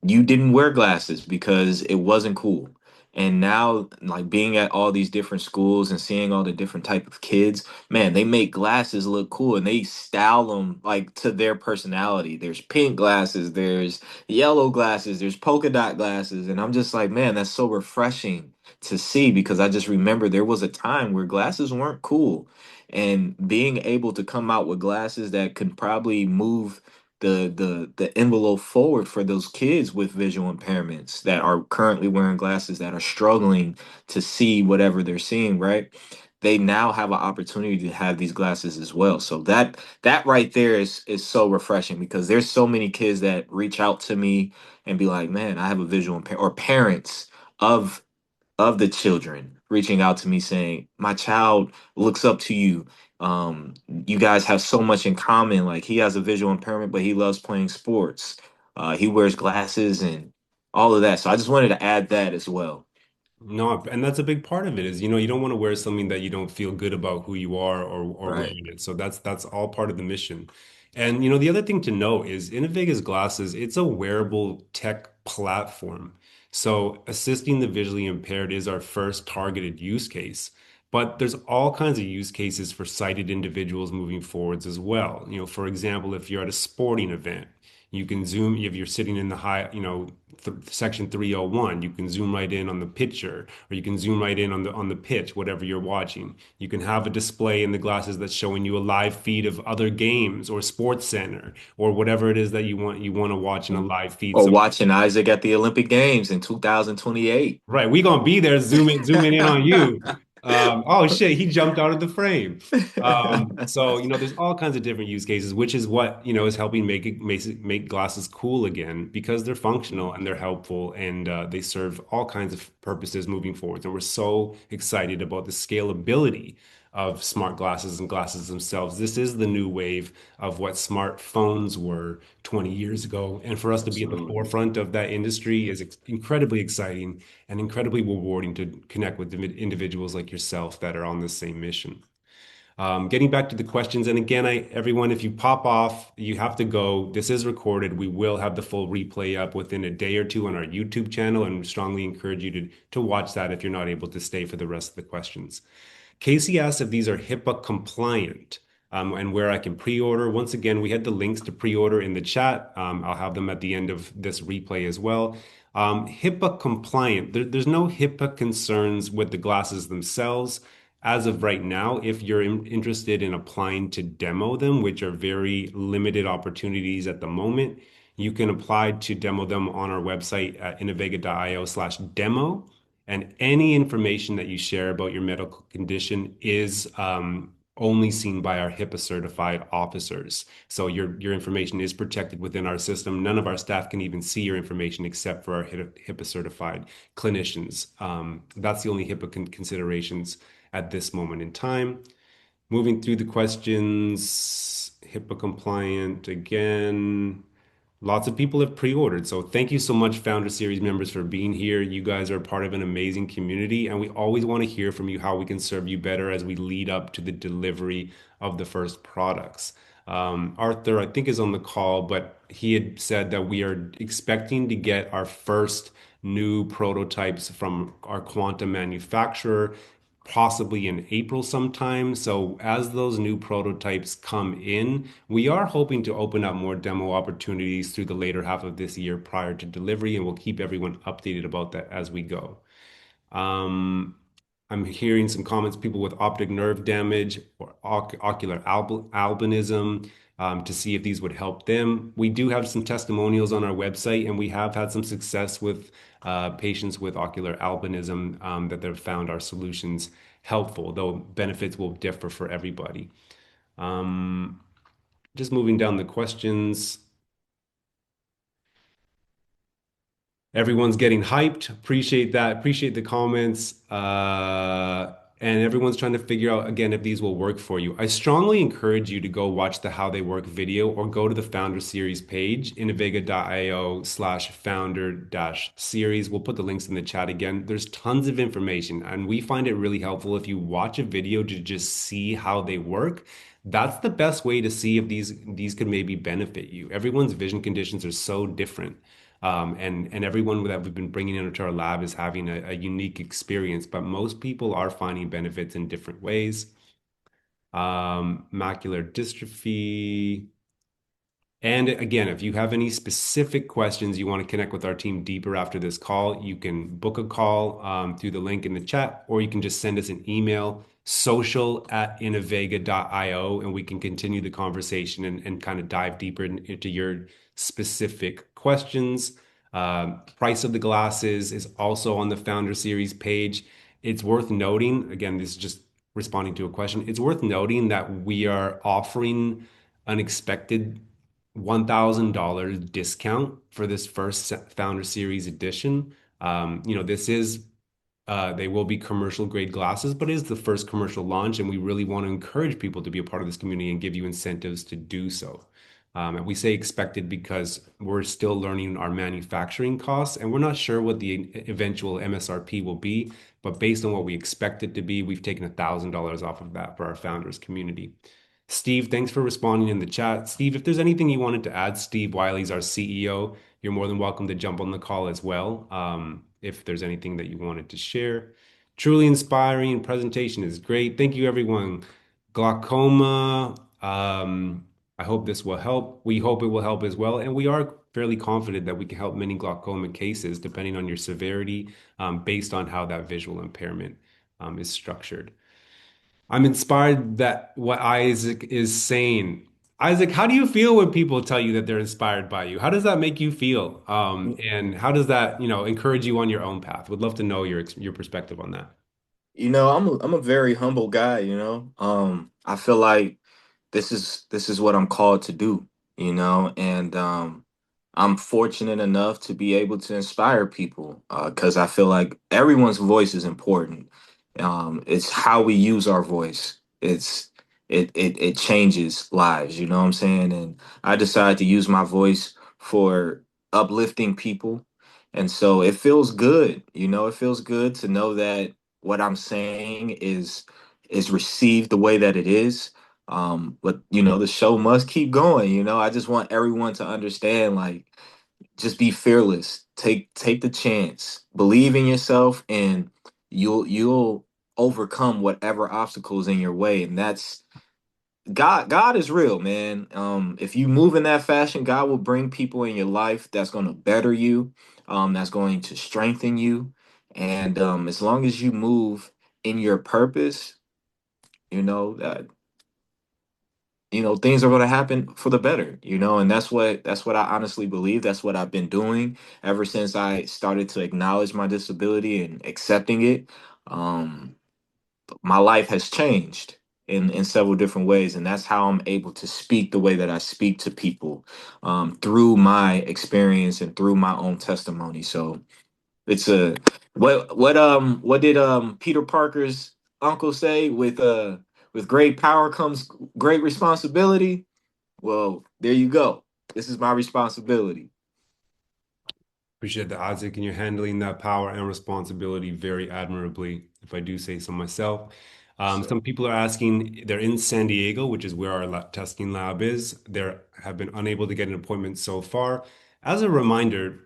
you didn't wear glasses because it wasn't cool. And now, like being at all these different schools and seeing all the different type of kids, man, they make glasses look cool and they style them like to their personality. There's pink glasses, there's yellow glasses, there's polka dot glasses, and I'm just like, man, that's so refreshing to see because I just remember there was a time where glasses weren't cool, and being able to come out with glasses that could probably move the envelope forward for those kids with visual impairments that are currently wearing glasses that are struggling to see whatever they're seeing, right? They now have an opportunity to have these glasses as well. So that right there is so refreshing because there's so many kids that reach out to me and be like, "Man, I have a visual impairment," or parents of the children reaching out to me saying, "My child looks up to you. You guys have so much in common. Like he has a visual impairment, but he loves playing sports. He wears glasses and all of that." So I just wanted to add that as well. No, and that's a big part of it is, you don't want to wear something that you don't feel good about who you are or Right. wearing it. So that's all part of the mission. And the other thing to note is Innovega's glasses, it's a wearable tech platform. So assisting the visually impaired is our first targeted use case. But there's all kinds of use cases for sighted individuals moving forwards as well. For example, if you're at a sporting event, you can zoom if you're sitting in the high, th section 301, you can zoom right in on the picture, or you can zoom right in on the pitch, whatever you're watching. You can have a display in the glasses that's showing you a live feed of other games or Sports Center or whatever it is that you want to watch in a Mhm. live feed. Or So watching Isaac at the Olympic Games in 2028. right, we gonna be there zooming in on you. Oh shit, he jumped out of the frame. So there's all kinds of different use cases, which is what is helping make glasses cool again because they're functional and they're helpful and they serve all kinds of purposes moving forward. And we're so excited about the scalability of smart glasses and glasses themselves. This is the new wave of what smartphones were 20 years ago. And for us to be at the Absolutely. forefront of that industry is incredibly exciting and incredibly rewarding to connect with individuals like yourself that are on the same mission. Getting back to the questions, and again, everyone, if you pop off, you have to go. This is recorded. We will have the full replay up within a day or two on our YouTube channel, and strongly encourage you to watch that if you're not able to stay for the rest of the questions. Casey asks if these are HIPAA compliant and where I can pre-order. Once again, we had the links to pre-order in the chat. I'll have them at the end of this replay as well. HIPAA compliant, there's no HIPAA concerns with the glasses themselves. as of right now, if you're interested in applying to demo them, which are very limited opportunities at the moment, you can apply to demo them on our website at innovega.io/demo. And any information that you share about your medical condition is only seen by our HIPAA certified officers. So your information is protected within our system. None of our staff can even see your information except for our HIPAA certified clinicians. That's the only HIPAA considerations at this moment in time. Moving through the questions, HIPAA compliant again. Lots of people have pre-ordered. So thank you so much, Founder Series members, for being here. You guys are part of an amazing community, and we always want to hear from you how we can serve you better as we lead up to the delivery of the first products. Arthur, I think, is on the call, but he had said that we are expecting to get our first new prototypes from our quantum manufacturer possibly in April sometime. So as those new prototypes come in, we are hoping to open up more demo opportunities through the later half of this year prior to delivery, and we'll keep everyone updated about that as we go. Um, I'm hearing some comments, people with optic nerve damage or ocular albinism, to see if these would help them. We do have some testimonials on our website, and we have had some success with patients with ocular albinism that they've found our solutions helpful, though benefits will differ for everybody. Just moving down the questions. Everyone's getting hyped. Appreciate that. Appreciate the comments. And everyone's trying to figure out again if these will work for you. I strongly encourage you to go watch the How They Work video or go to the Founder Series page, innovega.io/founder-series. We'll put the links in the chat again. There's tons of information, and we find it really helpful if you watch a video to just see how they work. That's the best way to see if these could maybe benefit you. Everyone's vision conditions are so different. And everyone that we've been bringing into our lab is having a unique experience, but most people are finding benefits in different ways. Macular dystrophy. And again, if you have any specific questions you want to connect with our team deeper after this call, you can book a call through the link in the chat, or you can just send us an email, social@innovega.io, and we can continue the conversation and kind of dive deeper into your specific questions. Price of the glasses is also on the Founder Series page. It's worth noting, again, this is just responding to a question. It's worth noting that we are offering unexpected $1,000 discount for this first Founder Series edition. This is they will be commercial grade glasses, but it is the first commercial launch, and we really want to encourage people to be a part of this community and give you incentives to do so. And we say expected because we're still learning our manufacturing costs, and we're not sure what the eventual MSRP will be. But based on what we expect it to be, we've taken $1,000 off of that for our founders community. Steve, thanks for responding in the chat. Steve, if there's anything you wanted to add, Steve Wiley's our CEO. You're more than welcome to jump on the call as well. If there's anything that you wanted to share. Truly inspiring presentation is great. Thank you, everyone. Glaucoma. I hope this will help. We hope it will help as well. And we are fairly confident that we can help many glaucoma cases, depending on your severity, based on how that visual impairment is structured. I'm inspired that what Isaac is saying. Isaac, how do you feel when people tell you that they're inspired by you? How does that make you feel? And how does that, encourage you on your own path? Would love to know your perspective on that. I'm a very humble guy, I feel like this is what I'm called to do, and I'm fortunate enough to be able to inspire people because I feel like everyone's voice is important. It's how we use our voice. It changes lives, you know what I'm saying? And I decided to use my voice for uplifting people. And so it feels good, it feels good to know that what I'm saying is received the way that it is. But the show must keep going. I just want everyone to understand, like, just be fearless. Take the chance. Believe in yourself, and you'll overcome whatever obstacles in your way. And that's God is real, man. If you move in that fashion, God will bring people in your life that's going to better you, that's going to strengthen you. And as long as you move in your purpose, you know, things are going to happen for the better, and that's what I honestly believe. That's what I've been doing ever since I started to acknowledge my disability and accepting it. Um, my life has changed in several different ways, and that's how I'm able to speak the way that I speak to people, through my experience and through my own testimony. So it's a what did Peter Parker's uncle say? With great power comes great responsibility. Well, there you go. This is my responsibility. Appreciate that, Isaac, and you're handling that power and responsibility very admirably, if I do say so myself. So, Some people are asking, they're in San Diego, which is where our testing lab is. They have been unable to get an appointment so far. As a reminder,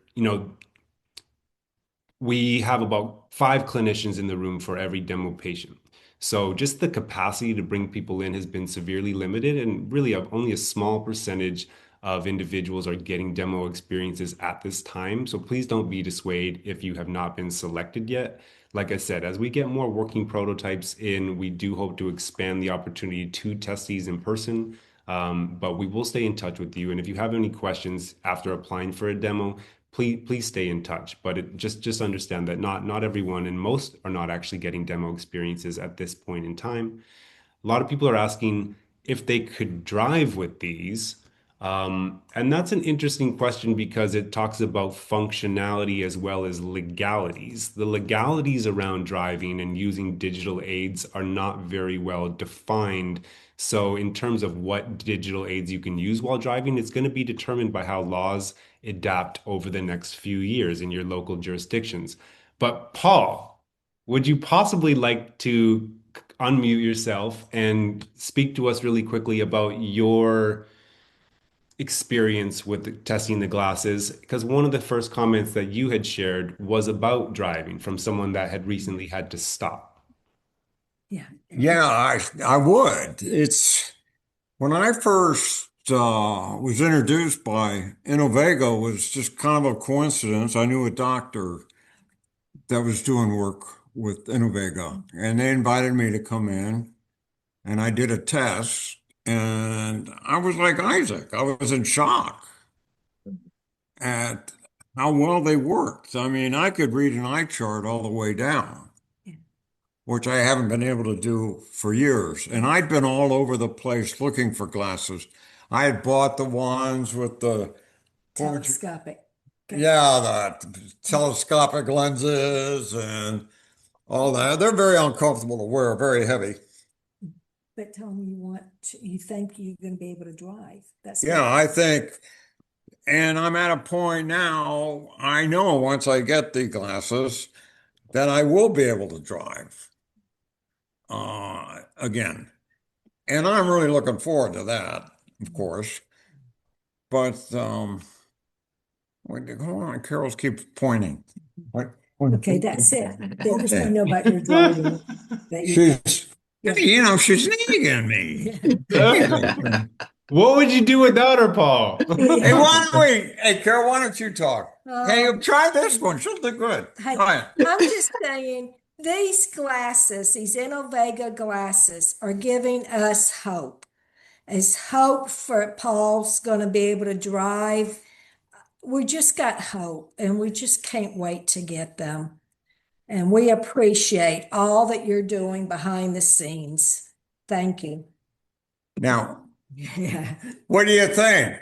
we have about 5 clinicians in the room for every demo patient. So just the capacity to bring people in has been severely limited, and really only a small percentage of individuals are getting demo experiences at this time. So please don't be dissuaded if you have not been selected yet. Like I said, as we get more working prototypes in, we do hope to expand the opportunity to test these in person. But we will stay in touch with you. And if you have any questions after applying for a demo, please stay in touch. But just understand that not everyone and most are not actually getting demo experiences at this point in time. A lot of people are asking if they could drive with these. And that's an interesting question because it talks about functionality as well as legalities. The legalities around driving and using digital aids are not very well defined. So, in terms of what digital aids you can use while driving, it's going to be determined by how laws adapt over the next few years in your local jurisdictions. But, Paul, would you possibly like to unmute yourself and speak to us really quickly about your experience with testing the glasses? Because one of the first comments that you had shared was about driving from someone that had recently had to stop. Yeah. Yeah, I would. It's when I first was introduced by Innovega was just kind of a coincidence. I knew a doctor that was doing work with Innovega, and they invited me to come in, and I did a test, and I was like Isaac. I was in shock at how well they worked. I mean, I could read an eye chart all the way down, which I haven't been able to do for years. And I'd been all over the place looking for glasses. I had bought the ones with the Telescopic. yeah, the telescopic lenses and all that. They're very uncomfortable to wear, very heavy. But tell me you think you're going to be able to drive. That's Yeah, I think, and I'm at a point now, I know once I get the glasses that I will be able to drive again. And I'm really looking forward to that, of course. But hold on, Carol's keeps pointing. What? okay. That's it. They just want to know about your driving. She's, she's nagging me. What would you do without her, Paul? Hey, why don't we? Hey, Carol, why don't you talk? Hey, Um, try this one. She'll do good. Hey, Go ahead. I'm just saying these glasses, these Innovega glasses, are giving us hope. As hope for Paul's going to be able to drive. We just got hope, and we just can't wait to get them. And we appreciate all that you're doing behind the scenes. Thank you. Now, Yeah. what do you think?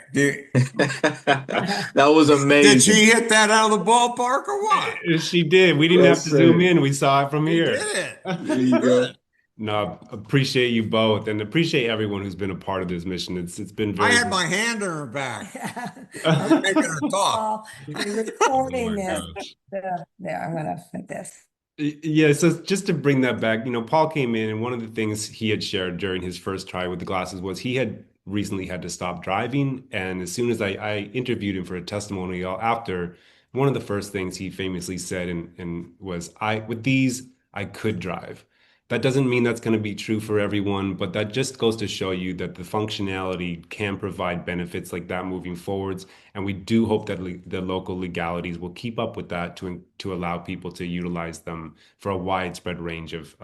that was Did amazing. she hit that out of the ballpark or what? She did. We didn't have Yes, to zoom sir. in. We saw it from She here. did it. There you go. No, appreciate you both and appreciate everyone who's been a part of this mission. It's been I very had my hand in her back, Yeah. making her talk. You're Oh recording my this. gosh. There, I'm gonna put this. Yeah, so just to bring that back, Paul came in and one of the things he had shared during his first try with the glasses was he had recently had to stop driving. And as soon as I interviewed him for a testimonial after, one of the first things he famously said and was, with these, I could drive. That doesn't mean that's going to be true for everyone, but that just goes to show you that the functionality can provide benefits like that moving forwards. And we do hope that the local legalities will keep up with that to allow people to utilize them for a widespread range of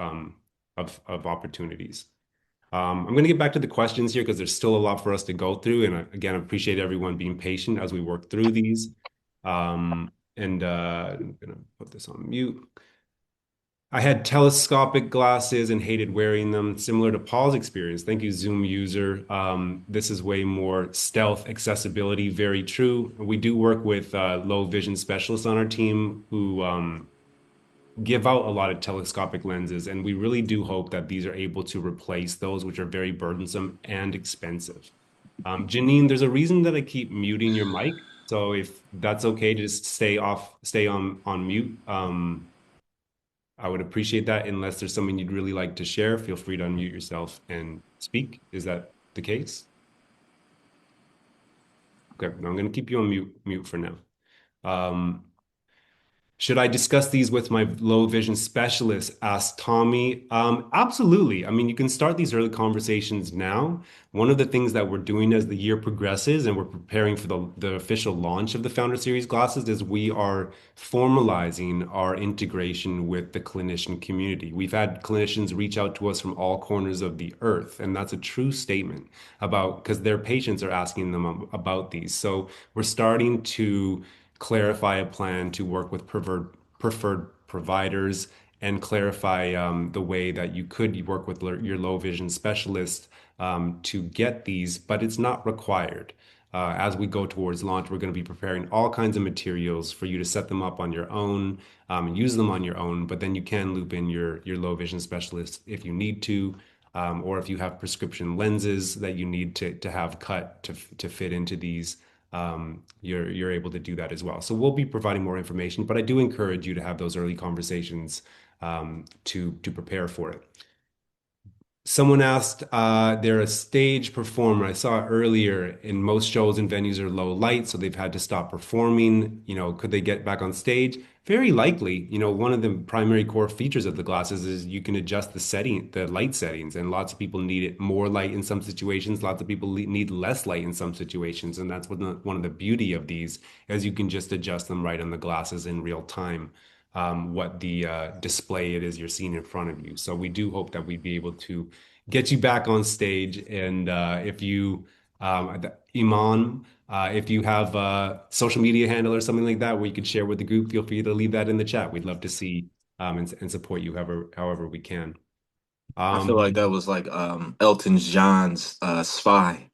opportunities. I'm going to get back to the questions here because there's still a lot for us to go through. And again, I appreciate everyone being patient as we work through these. I'm going to put this on mute. I had telescopic glasses and hated wearing them, similar to Paul's experience. Thank you, Zoom user. This is way more stealth accessibility. Very true. We do work with low vision specialists on our team who give out a lot of telescopic lenses, and we really do hope that these are able to replace those which are very burdensome and expensive. Janine, there's a reason that I keep muting your mic. So if that's okay to just stay on mute. I would appreciate that. Unless there's something you'd really like to share, feel free to unmute yourself and speak. Is that the case? Okay, I'm going to keep you on mute for now. Should I discuss these with my low vision specialist? Asked Tommy. Absolutely. I mean, you can start these early conversations now. One of the things that we're doing as the year progresses and we're preparing for the official launch of the Founder Series glasses is we are formalizing our integration with the clinician community. We've had clinicians reach out to us from all corners of the earth, and that's a true statement about because their patients are asking them about these. So we're starting to clarify a plan to work with preferred providers and clarify the way that you could work with your low vision specialist to get these, but it's not required. As we go towards launch, we're going to be preparing all kinds of materials for you to set them up on your own, use them on your own, but then you can loop in your low vision specialist if you need to, or if you have prescription lenses that you need to have cut to fit into these. You're able to do that as well. So we'll be providing more information, but I do encourage you to have those early conversations to prepare for it. Someone asked, they're a stage performer. I saw earlier in most shows and venues are low light, so they've had to stop performing. Could they get back on stage? Very likely. One of the primary core features of the glasses is you can adjust the light settings, and lots of people need it more light in some situations. Lots of people need less light in some situations, and that's one of the beauty of these, is you can just adjust them right on the glasses in real time. What the display it is you're seeing in front of you. So we do hope that we'd be able to get you back on stage. And if you, Iman, if you have a social media handle or something like that where you could share with the group, feel free to leave that in the chat. We'd love to see and support you however we can. I feel like that was like Elton John's Spy.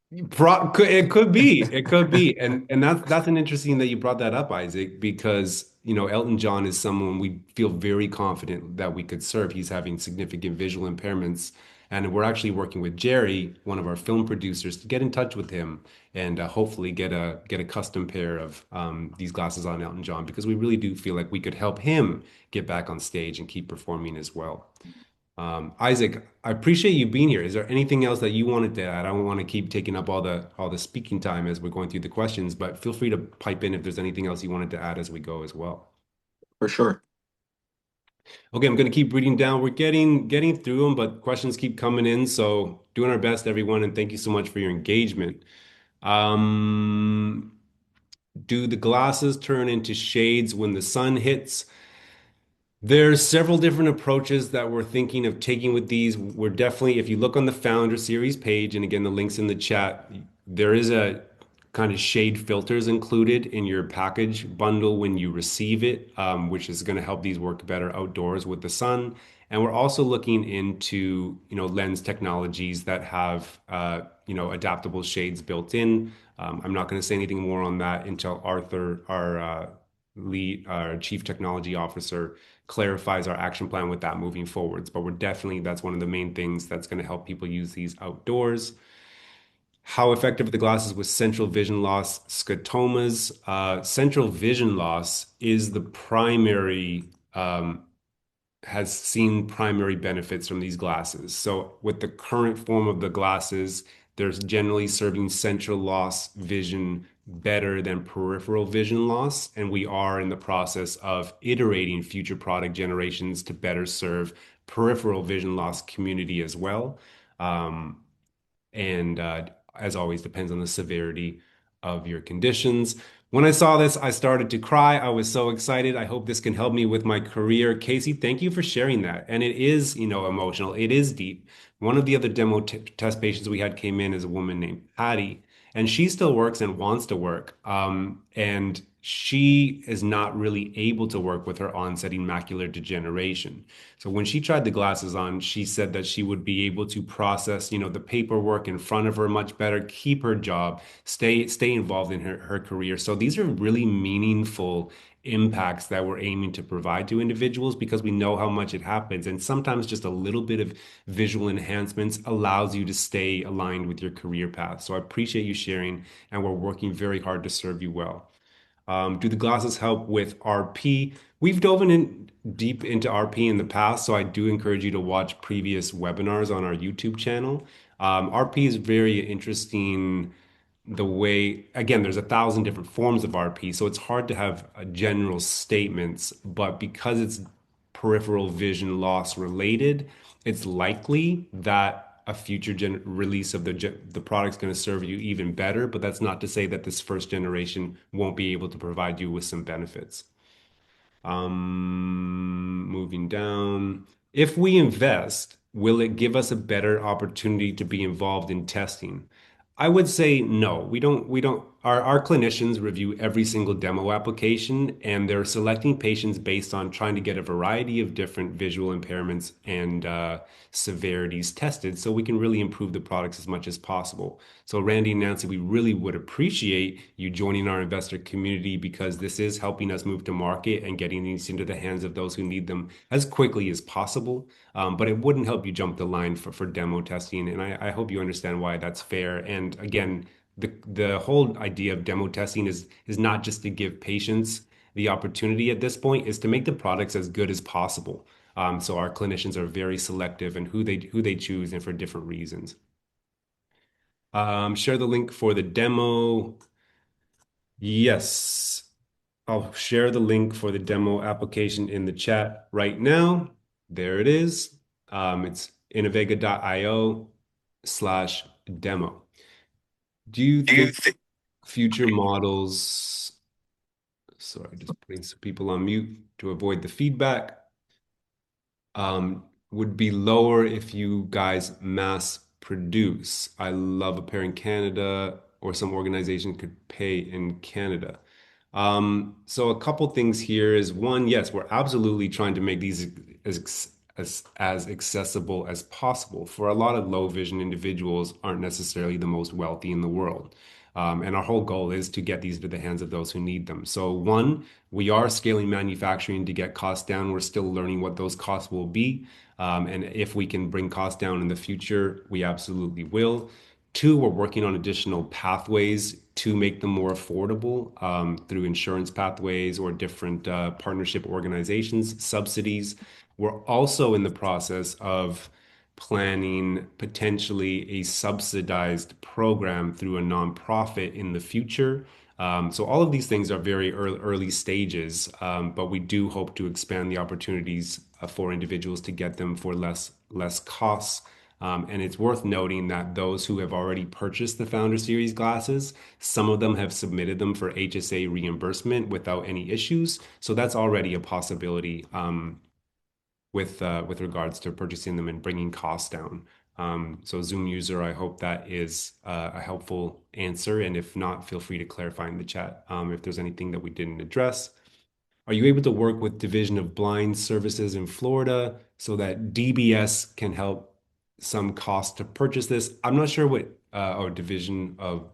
It could be, and that's an interesting that you brought that up, Isaac, because Elton John is someone we feel very confident that we could serve. He's having significant visual impairments, and we're actually working with Jerry, one of our film producers, to get in touch with him and hopefully get a custom pair of these glasses on Elton John, because we really do feel like we could help him get back on stage and keep performing as well. Isaac, I appreciate you being here. Is there anything else that you wanted to add? I don't want to keep taking up all the speaking time as we're going through the questions, but feel free to pipe in if there's anything else you wanted to add as we go as well. For sure. Okay, I'm going to keep reading down. We're getting through them, but questions keep coming in. So doing our best, everyone, and thank you so much for your engagement. Do the glasses turn into shades when the sun hits? There's several different approaches that we're thinking of taking with these. We're definitely, if you look on the Founder Series page, and again, the link's in the chat, there is a kind of shade filters included in your package bundle when you receive it, which is going to help these work better outdoors with the sun. And we're also looking into, lens technologies that have, adaptable shades built in. I'm not going to say anything more on that until Arthur, our Chief Technology Officer, clarifies our action plan with that moving forwards. But that's one of the main things that's going to help people use these outdoors. How effective are the glasses with central vision loss scotomas? Central vision loss is the primary, has seen primary benefits from these glasses. So with the current form of the glasses, there's generally serving central loss vision better than peripheral vision loss. And we are in the process of iterating future product generations to better serve peripheral vision loss community as well. And as always, depends on the severity of your conditions. When I saw this, I started to cry. I was so excited. I hope this can help me with my career. Casey, thank you for sharing that. And it is, emotional. It is deep. One of the other demo test patients we had came in as a woman named Patty, and she still works and wants to work. And she is not really able to work with her onsetting macular degeneration. So when she tried the glasses on, she said that she would be able to process, the paperwork in front of her much better, keep her job, stay involved in her career. So these are really meaningful impacts that we're aiming to provide to individuals because we know how much it happens. And sometimes just a little bit of visual enhancements allows you to stay aligned with your career path. So I appreciate you sharing, and we're working very hard to serve you well. Do the glasses help with RP? We've dove in deep into RP in the past, so I do encourage you to watch previous webinars on our YouTube channel. RP is very interesting the way, again, there's 1,000 different forms of RP, so it's hard to have general statements, but because it's peripheral vision loss related, it's likely that a future release of the product's going to serve you even better, but that's not to say that this first generation won't be able to provide you with some benefits. Moving down. If we invest, will it give us a better opportunity to be involved in testing? I would say no. Our clinicians review every single demo application, and they're selecting patients based on trying to get a variety of different visual impairments and severities tested so we can really improve the products as much as possible. So Randy and Nancy, we really would appreciate you joining our investor community because this is helping us move to market and getting these into the hands of those who need them as quickly as possible. But it wouldn't help you jump the line for demo testing. And I hope you understand why that's fair. And again, the whole idea of demo testing is not just to give patients the opportunity at this point, is to make the products as good as possible. So our clinicians are very selective in who they choose and for different reasons. Share the link for the demo. Yes, I'll share the link for the demo application in the chat right now. There it is. It's innovega.io/demo. Do you think future models, sorry, just putting some people on mute to avoid the feedback, would be lower if you guys mass produce? I love a pair in Canada, or some organization could pay in Canada. So a couple things here is one, yes, we're absolutely trying to make these as accessible as possible. For a lot of low vision individuals aren't necessarily the most wealthy in the world. And our whole goal is to get these to the hands of those who need them. So one, we are scaling manufacturing to get costs down. We're still learning what those costs will be. And if we can bring costs down in the future, we absolutely will. Two, we're working on additional pathways to make them more affordable through insurance pathways or different partnership organizations, subsidies. We're also in the process of planning potentially a subsidized program through a nonprofit in the future. So all of these things are very early stages, but we do hope to expand the opportunities for individuals to get them for less costs. And it's worth noting that those who have already purchased the Founder Series glasses, some of them have submitted them for HSA reimbursement without any issues. So that's already a possibility with regards to purchasing them and bringing costs down. So Zoom user, I hope that is a helpful answer. And if not, feel free to clarify in the chat if there's anything that we didn't address. Are you able to work with Division of Blind Services in Florida so that DBS can help some cost to purchase this? I'm not sure what our Division of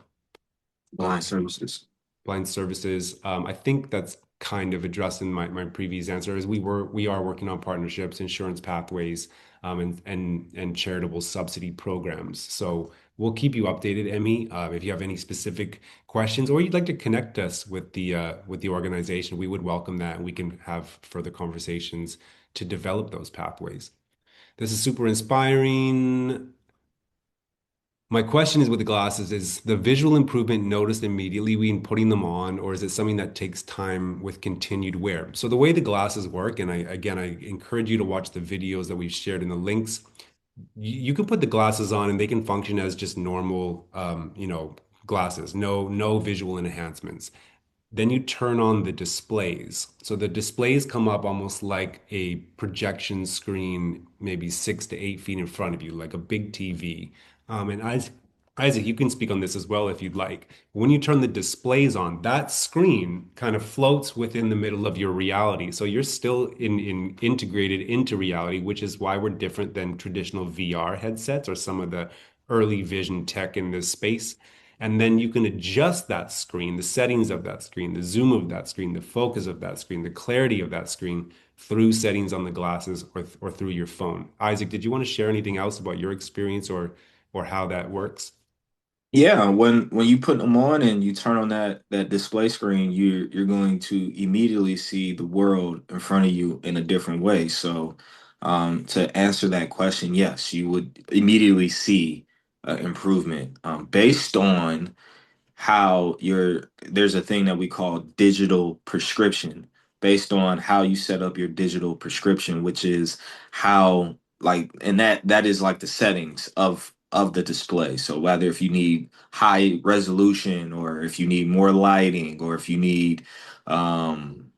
Blind services. Blind Services. I think that's kind of addressed in my previous answer, is we are working on partnerships, insurance pathways, and charitable subsidy programs. So we'll keep you updated, Emmy. If you have any specific questions or you'd like to connect us with the organization, we would welcome that, and we can have further conversations to develop those pathways. This is super inspiring. My question is with the glasses, is the visual improvement noticed immediately when putting them on, or is it something that takes time with continued wear? So the way the glasses work, and I encourage you to watch the videos that we've shared in the links. You can put the glasses on and they can function as just normal, glasses, no visual enhancements. Then you turn on the displays. So the displays come up almost like a projection screen, maybe 6 to 8 feet in front of you, like a big TV. And Isaac, you can speak on this as well if you'd like. When you turn the displays on, that screen kind of floats within the middle of your reality. So you're still in integrated into reality, which is why we're different than traditional VR headsets or some of the early vision tech in this space. And then you can adjust that screen, the settings of that screen, the zoom of that screen, the focus of that screen, the clarity of that screen through settings on the glasses or through your phone. Isaac, did you want to share anything else about your experience or how that works? Yeah, when you put them on and you turn on that display screen, you're going to immediately see the world in front of you in a different way. So, to answer that question, yes, you would immediately see improvement based on how there's a thing that we call digital prescription based on how you set up your digital prescription, which is how like and that is like the settings of the display. So whether if you need high resolution or if you need more lighting or if you need um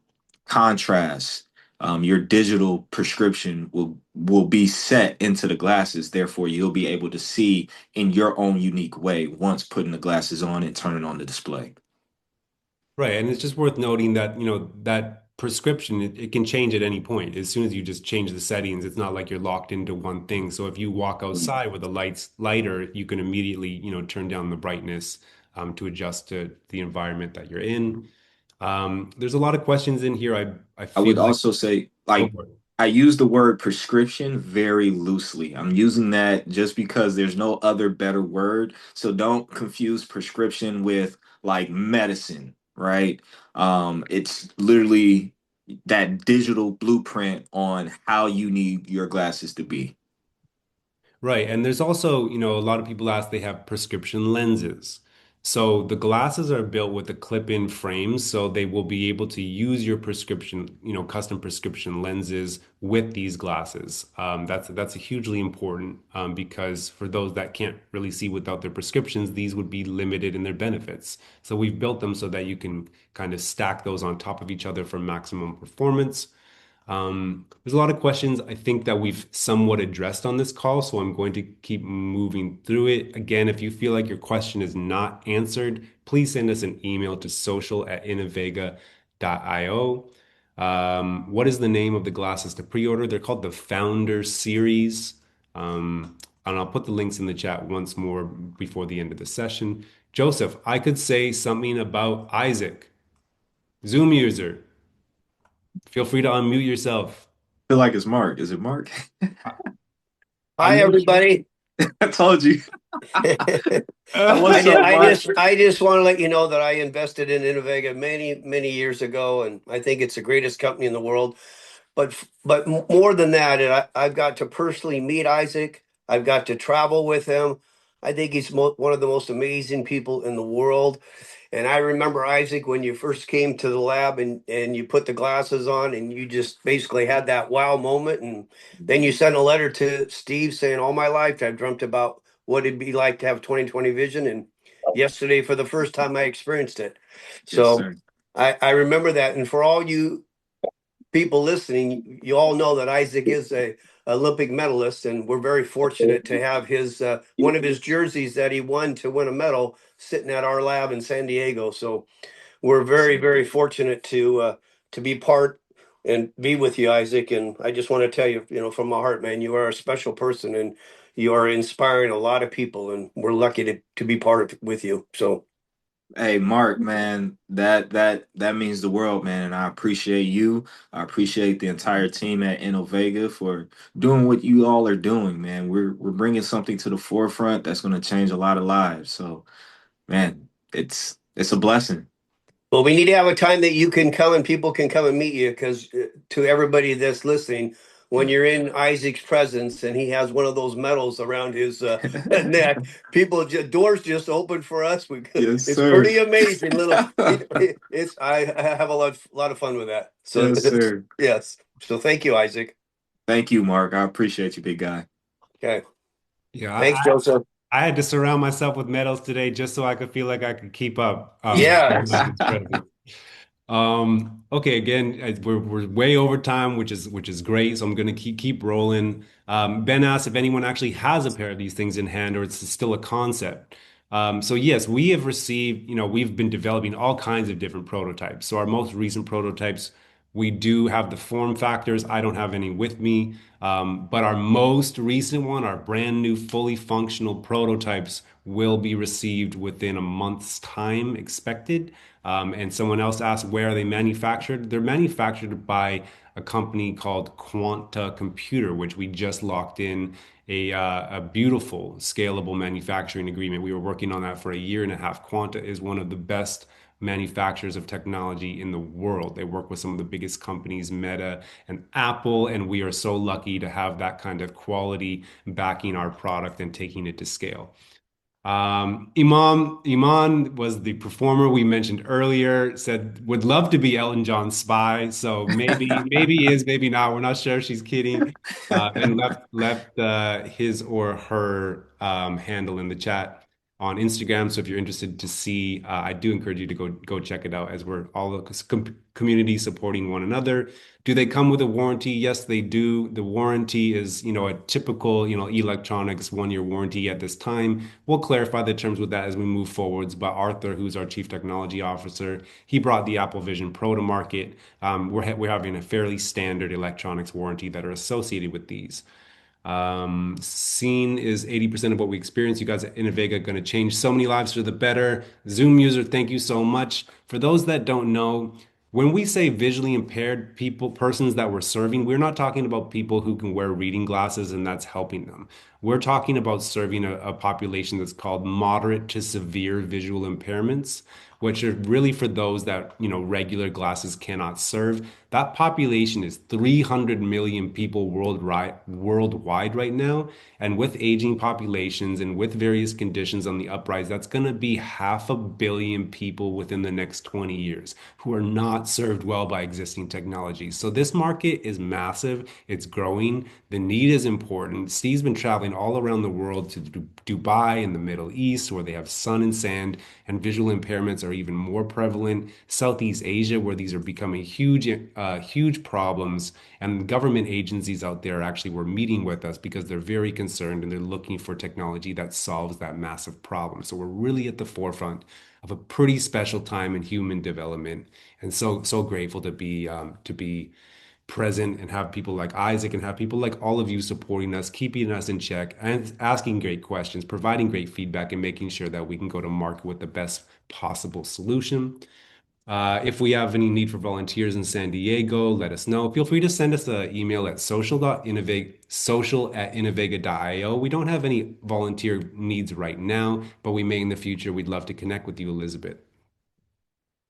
contrast, your digital prescription will be set into the glasses. Therefore, you'll be able to see in your own unique way once putting the glasses on and turning on the display. Right. And it's just worth noting that, that prescription, it can change at any point. As soon as you just change the settings, it's not like you're locked into one thing. So if you walk outside with the lights lighter, you can immediately, turn down the brightness to adjust to the environment that you're in. There's a lot of questions in here. I I feel would like, also say, go like, for it. I use the word prescription very loosely. I'm using that just because there's no other better word. So don't confuse prescription with like medicine, right? It's literally that digital blueprint on how you need your glasses to be. Right. And there's also, a lot of people ask they have prescription lenses. So the glasses are built with a clip-in frame, so they will be able to use your prescription, custom prescription lenses with these glasses. That's a hugely important because for those that can't really see without their prescriptions, these would be limited in their benefits. So we've built them so that you can kind of stack those on top of each other for maximum performance. There's a lot of questions I think that we've somewhat addressed on this call, so I'm going to keep moving through it. Again, if you feel like your question is not answered, please send us an email to social@innovega.io. What is the name of the glasses to pre-order? They're called the Founder Series. And I'll put the links in the chat once more before the end of the session. Joseph, I could say something about Isaac, Zoom user. Feel free to unmute yourself. I feel like it's Mark. Is it Mark? I'm Hi, not sure. everybody. I told you. I What's did, up, I Mark? just I just want to let you know that I invested in Innovega many, many years ago, and I think it's the greatest company in the world. But more than that, I've got to personally meet Isaac. I've got to travel with him. I think he's one of the most amazing people in the world. And I remember, Isaac, when you first came to the lab and you put the glasses on and you just basically had that wow moment. And then you sent a letter to Steve saying, all my life I've dreamt about what it'd be like to have 20/20 vision. And yesterday, for the first time, I experienced it. Yes, So sir. I remember that. And for all you people listening, you all know that Isaac is a Olympic medalist, and we're very fortunate to have his one of his jerseys that he won to win a medal sitting at our lab in San Diego. So we're very, very fortunate to be part and be with you, Isaac. And I just want to tell you, from my heart, man, you are a special person, and you are inspiring a lot of people, and we're lucky to be part of with you. So Hey Mark, man, that means the world, man, and I appreciate you. I appreciate the entire team at Innovega for doing what you all are doing, man. We're bringing something to the forefront that's going to change a lot of lives. So, man, it's a blessing. well, we need to have a time that you can come and people can come and meet you, because to everybody that's listening, when you're in Isaac's presence and he has one of those medals around his neck, doors just open for us. Yes, It's sir. pretty amazing. It's I have a lot of fun with that. So Yes, sir. yes. So thank you, Isaac. Thank you, Mark. I appreciate you, big guy. Okay. Yeah, Thanks, Joseph. I had to surround myself with medals today just so I could feel like I could keep up with Yes. everyone's presence. Okay, again, we're way over time, which is great. So I'm gonna keep rolling. Ben asked if anyone actually has a pair of these things in hand, or it's still a concept. So yes, we have received, we've been developing all kinds of different prototypes. So our most recent prototypes, we do have the form factors. I don't have any with me. But our most recent one, our brand new fully functional prototypes will be received within a month's time expected. And someone else asked where are they manufactured? They're manufactured by a company called Quanta Computer, which we just locked in a beautiful scalable manufacturing agreement. We were working on that for a year and a half. Quanta is one of the best manufacturers of technology in the world. They work with some of the biggest companies, Meta and Apple, and we are so lucky to have that kind of quality backing our product and taking it to scale. Iman was the performer we mentioned earlier, said would love to be Elton John's spy. So maybe he is, maybe not. We're not sure. She's kidding. And left his or her handle in the chat on Instagram. So if you're interested to see, I do encourage you to go check it out as we're all a community supporting one another. Do they come with a warranty? Yes, they do. The warranty is, a typical, electronics 1 year warranty at this time. We'll clarify the terms with that as we move forwards. But Arthur, who's our Chief Technology Officer, he brought the Apple Vision Pro to market. We're having a fairly standard electronics warranty that are associated with these. Scene is 80% of what we experience. You guys at Innovega are going to change so many lives for the better. Zoom user, thank you so much. For those that don't know, when we say visually impaired persons that we're serving, we're not talking about people who can wear reading glasses and that's helping them. We're talking about serving a population that's called moderate to severe visual impairments, which are really for those that, regular glasses cannot serve. That population is 300 million people worldwide right now. And with aging populations and with various conditions on the uprise, that's going to be 500 million people within the next 20 years who are not served well by existing technologies. So this market is massive. It's growing. The need is important. Steve's been traveling all around the world to Dubai and the Middle East, where they have sun and sand, and visual impairments are even more prevalent. Southeast Asia, where these are becoming huge problems, and government agencies out there actually were meeting with us because they're very concerned and they're looking for technology that solves that massive problem. So we're really at the forefront of a pretty special time in human development, and so grateful to be present and have people like Isaac and have people like all of you supporting us, keeping us in check, and asking great questions, providing great feedback, and making sure that we can go to market with the best possible solution. If we have any need for volunteers in San Diego, let us know. Feel free to send us an email at social@innovega.io. We don't have any volunteer needs right now, but we may in the future. We'd love to connect with you, Elizabeth.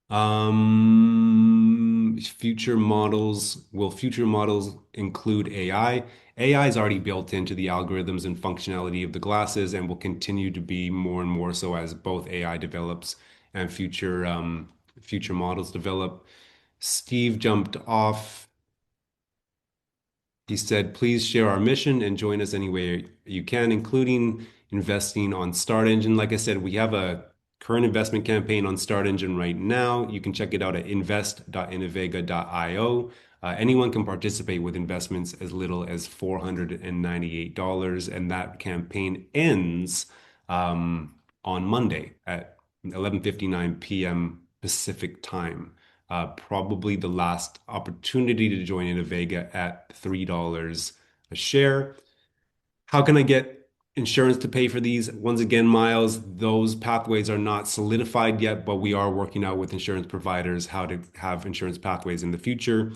Will future models include AI? AI is already built into the algorithms and functionality of the glasses and will continue to be more and more so as both AI develops and future models develop. Steve jumped off. He said, please share our mission and join us any way you can, including investing on Start Engine. Like I said, we have a current investment campaign on Start Engine right now. You can check it out at invest.innovega.io. Anyone can participate with investments as little as $498, and that campaign ends on Monday at 11:59 p.m. Pacific time. Probably the last opportunity to join Innovega at $3 a share. How can I get insurance to pay for these? Once again, Miles, those pathways are not solidified yet, but we are working out with insurance providers how to have insurance pathways in the future.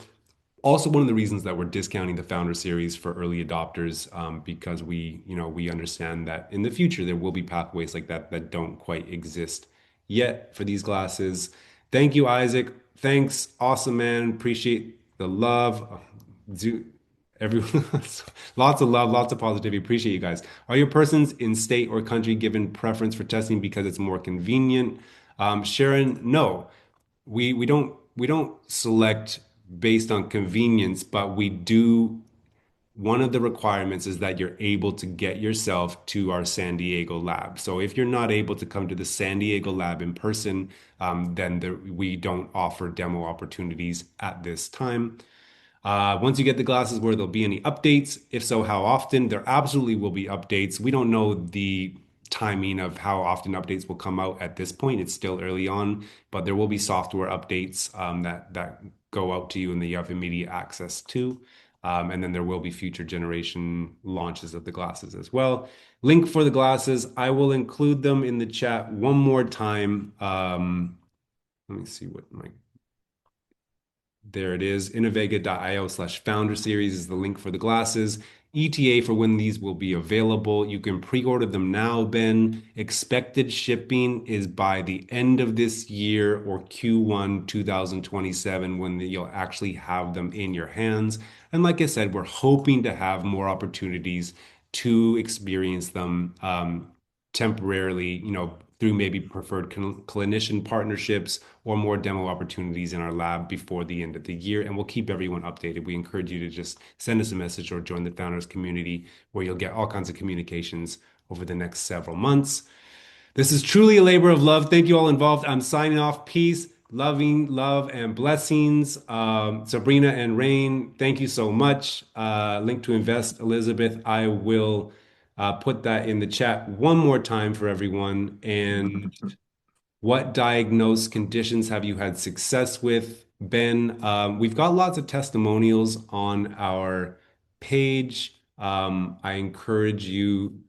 Also, one of the reasons that we're discounting the Founder Series for early adopters, because we understand that in the future there will be pathways like that that don't quite exist yet for these glasses. Thank you, Isaac. Thanks, awesome man. Appreciate the love. Do everyone, lots of love, lots of positivity. Appreciate you guys. Are your persons in state or country given preference for testing because it's more convenient? Sharon, no. We don't select based on convenience, but one of the requirements is that you're able to get yourself to our San Diego lab. So if you're not able to come to the San Diego lab in person, then we don't offer demo opportunities at this time. Once you get the glasses, will there be any updates? If so, how often? There absolutely will be updates. We don't know the timing of how often updates will come out at this point. It's still early on, but there will be software updates that go out to you and that you have immediate access to. And then there will be future generation launches of the glasses as well. Link for the glasses, I will include them in the chat one more time. Let me see what my... There it is. Innovega.io/founder series is the link for the glasses. ETA for when these will be available. You can pre-order them now, Ben. Expected shipping is by the end of this year or Q1 2027 when you'll actually have them in your hands. And like I said, we're hoping to have more opportunities to experience them temporarily, through maybe preferred clinician partnerships or more demo opportunities in our lab before the end of the year. And we'll keep everyone updated. We encourage you to just send us a message or join the founders community where you'll get all kinds of communications over the next several months. This is truly a labor of love. Thank you all involved. I'm signing off. Peace, love, and blessings. Sabrina and Rain, thank you so much. Link to invest, Elizabeth. I will put that in the chat one more time for everyone. And what diagnosed conditions have you had success with? Ben, we've got lots of testimonials on our page. I encourage you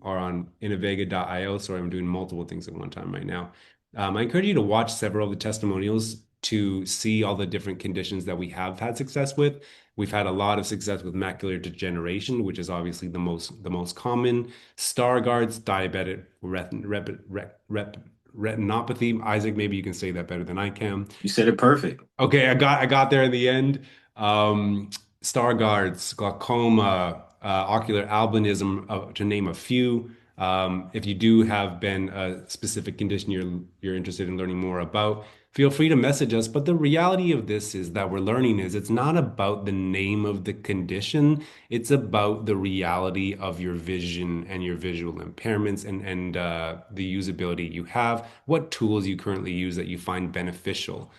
or on innovega.io. Sorry, I'm doing multiple things at one time right now. I encourage you to watch several of the testimonials to see all the different conditions that we have had success with. We've had a lot of success with macular degeneration, which is obviously the most common. Stargardt's diabetic retinopathy. Isaac, maybe you can say that better than I can. You said it perfect. Okay, I got there in the end. Stargardt's, glaucoma, ocular albinism, to name a few. If you do have been a specific condition you're interested in learning more about, feel free to message us. But the reality of this is that we're learning is it's not about the name of the condition. It's about the reality of your vision and your visual impairments and the usability you have, what tools you currently use that you find beneficial.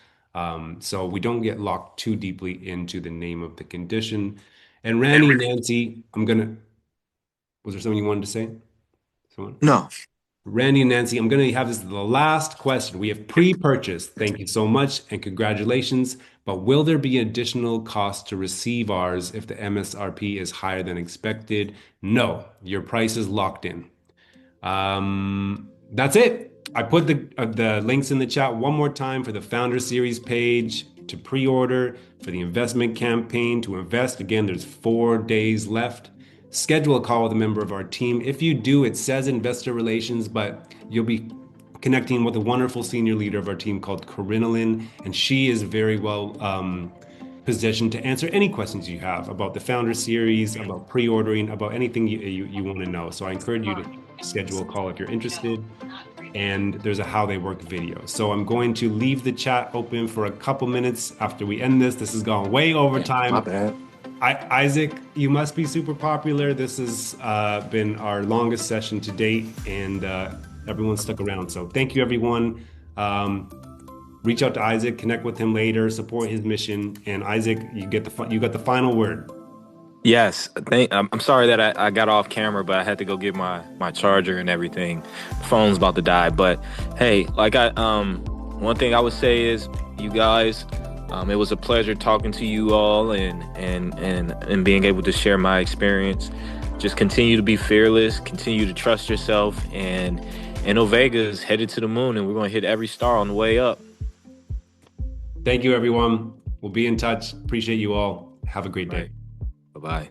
So we don't get locked too deeply into the name of the condition. And Randy and Nancy, was there something you wanted to say? Someone? No. Randy and Nancy, I'm going to have this as the last question. We have pre-purchased. Thank you so much and congratulations. But will there be additional cost to receive ours if the MSRP is higher than expected? No, your price is locked in. That's it. I put the links in the chat one more time for the Founder Series page to pre-order, for the investment campaign to invest. Again, there's 4 days left. Schedule a call with a member of our team. If you do, it says investor relations, but you'll be connecting with a wonderful senior leader of our team called Corinne, and she is very well positioned to answer any questions you have about the Founder Series, about pre-ordering, about anything you want to know. So I encourage you to schedule a call if you're interested. And there's a how they work video. So I'm going to leave the chat open for a couple minutes after we end this. This has gone way over time. My bad. Isaac, you must be super popular. This has been our longest session to date, and everyone stuck around. So thank you, everyone. Reach out to Isaac, connect with him later, support his mission. And Isaac, you got the final word. Yes, I'm sorry that I got off camera, but I had to go get my charger and everything. The phone's about to die. But hey, one thing I would say is, you guys, it was a pleasure talking to you all and being able to share my experience. Just continue to be fearless, continue to trust yourself, and Innovega is headed to the moon, and we're going to hit every star on the way up. Thank you, everyone. We'll be in touch. Appreciate you all. Have a great day. Bye-bye.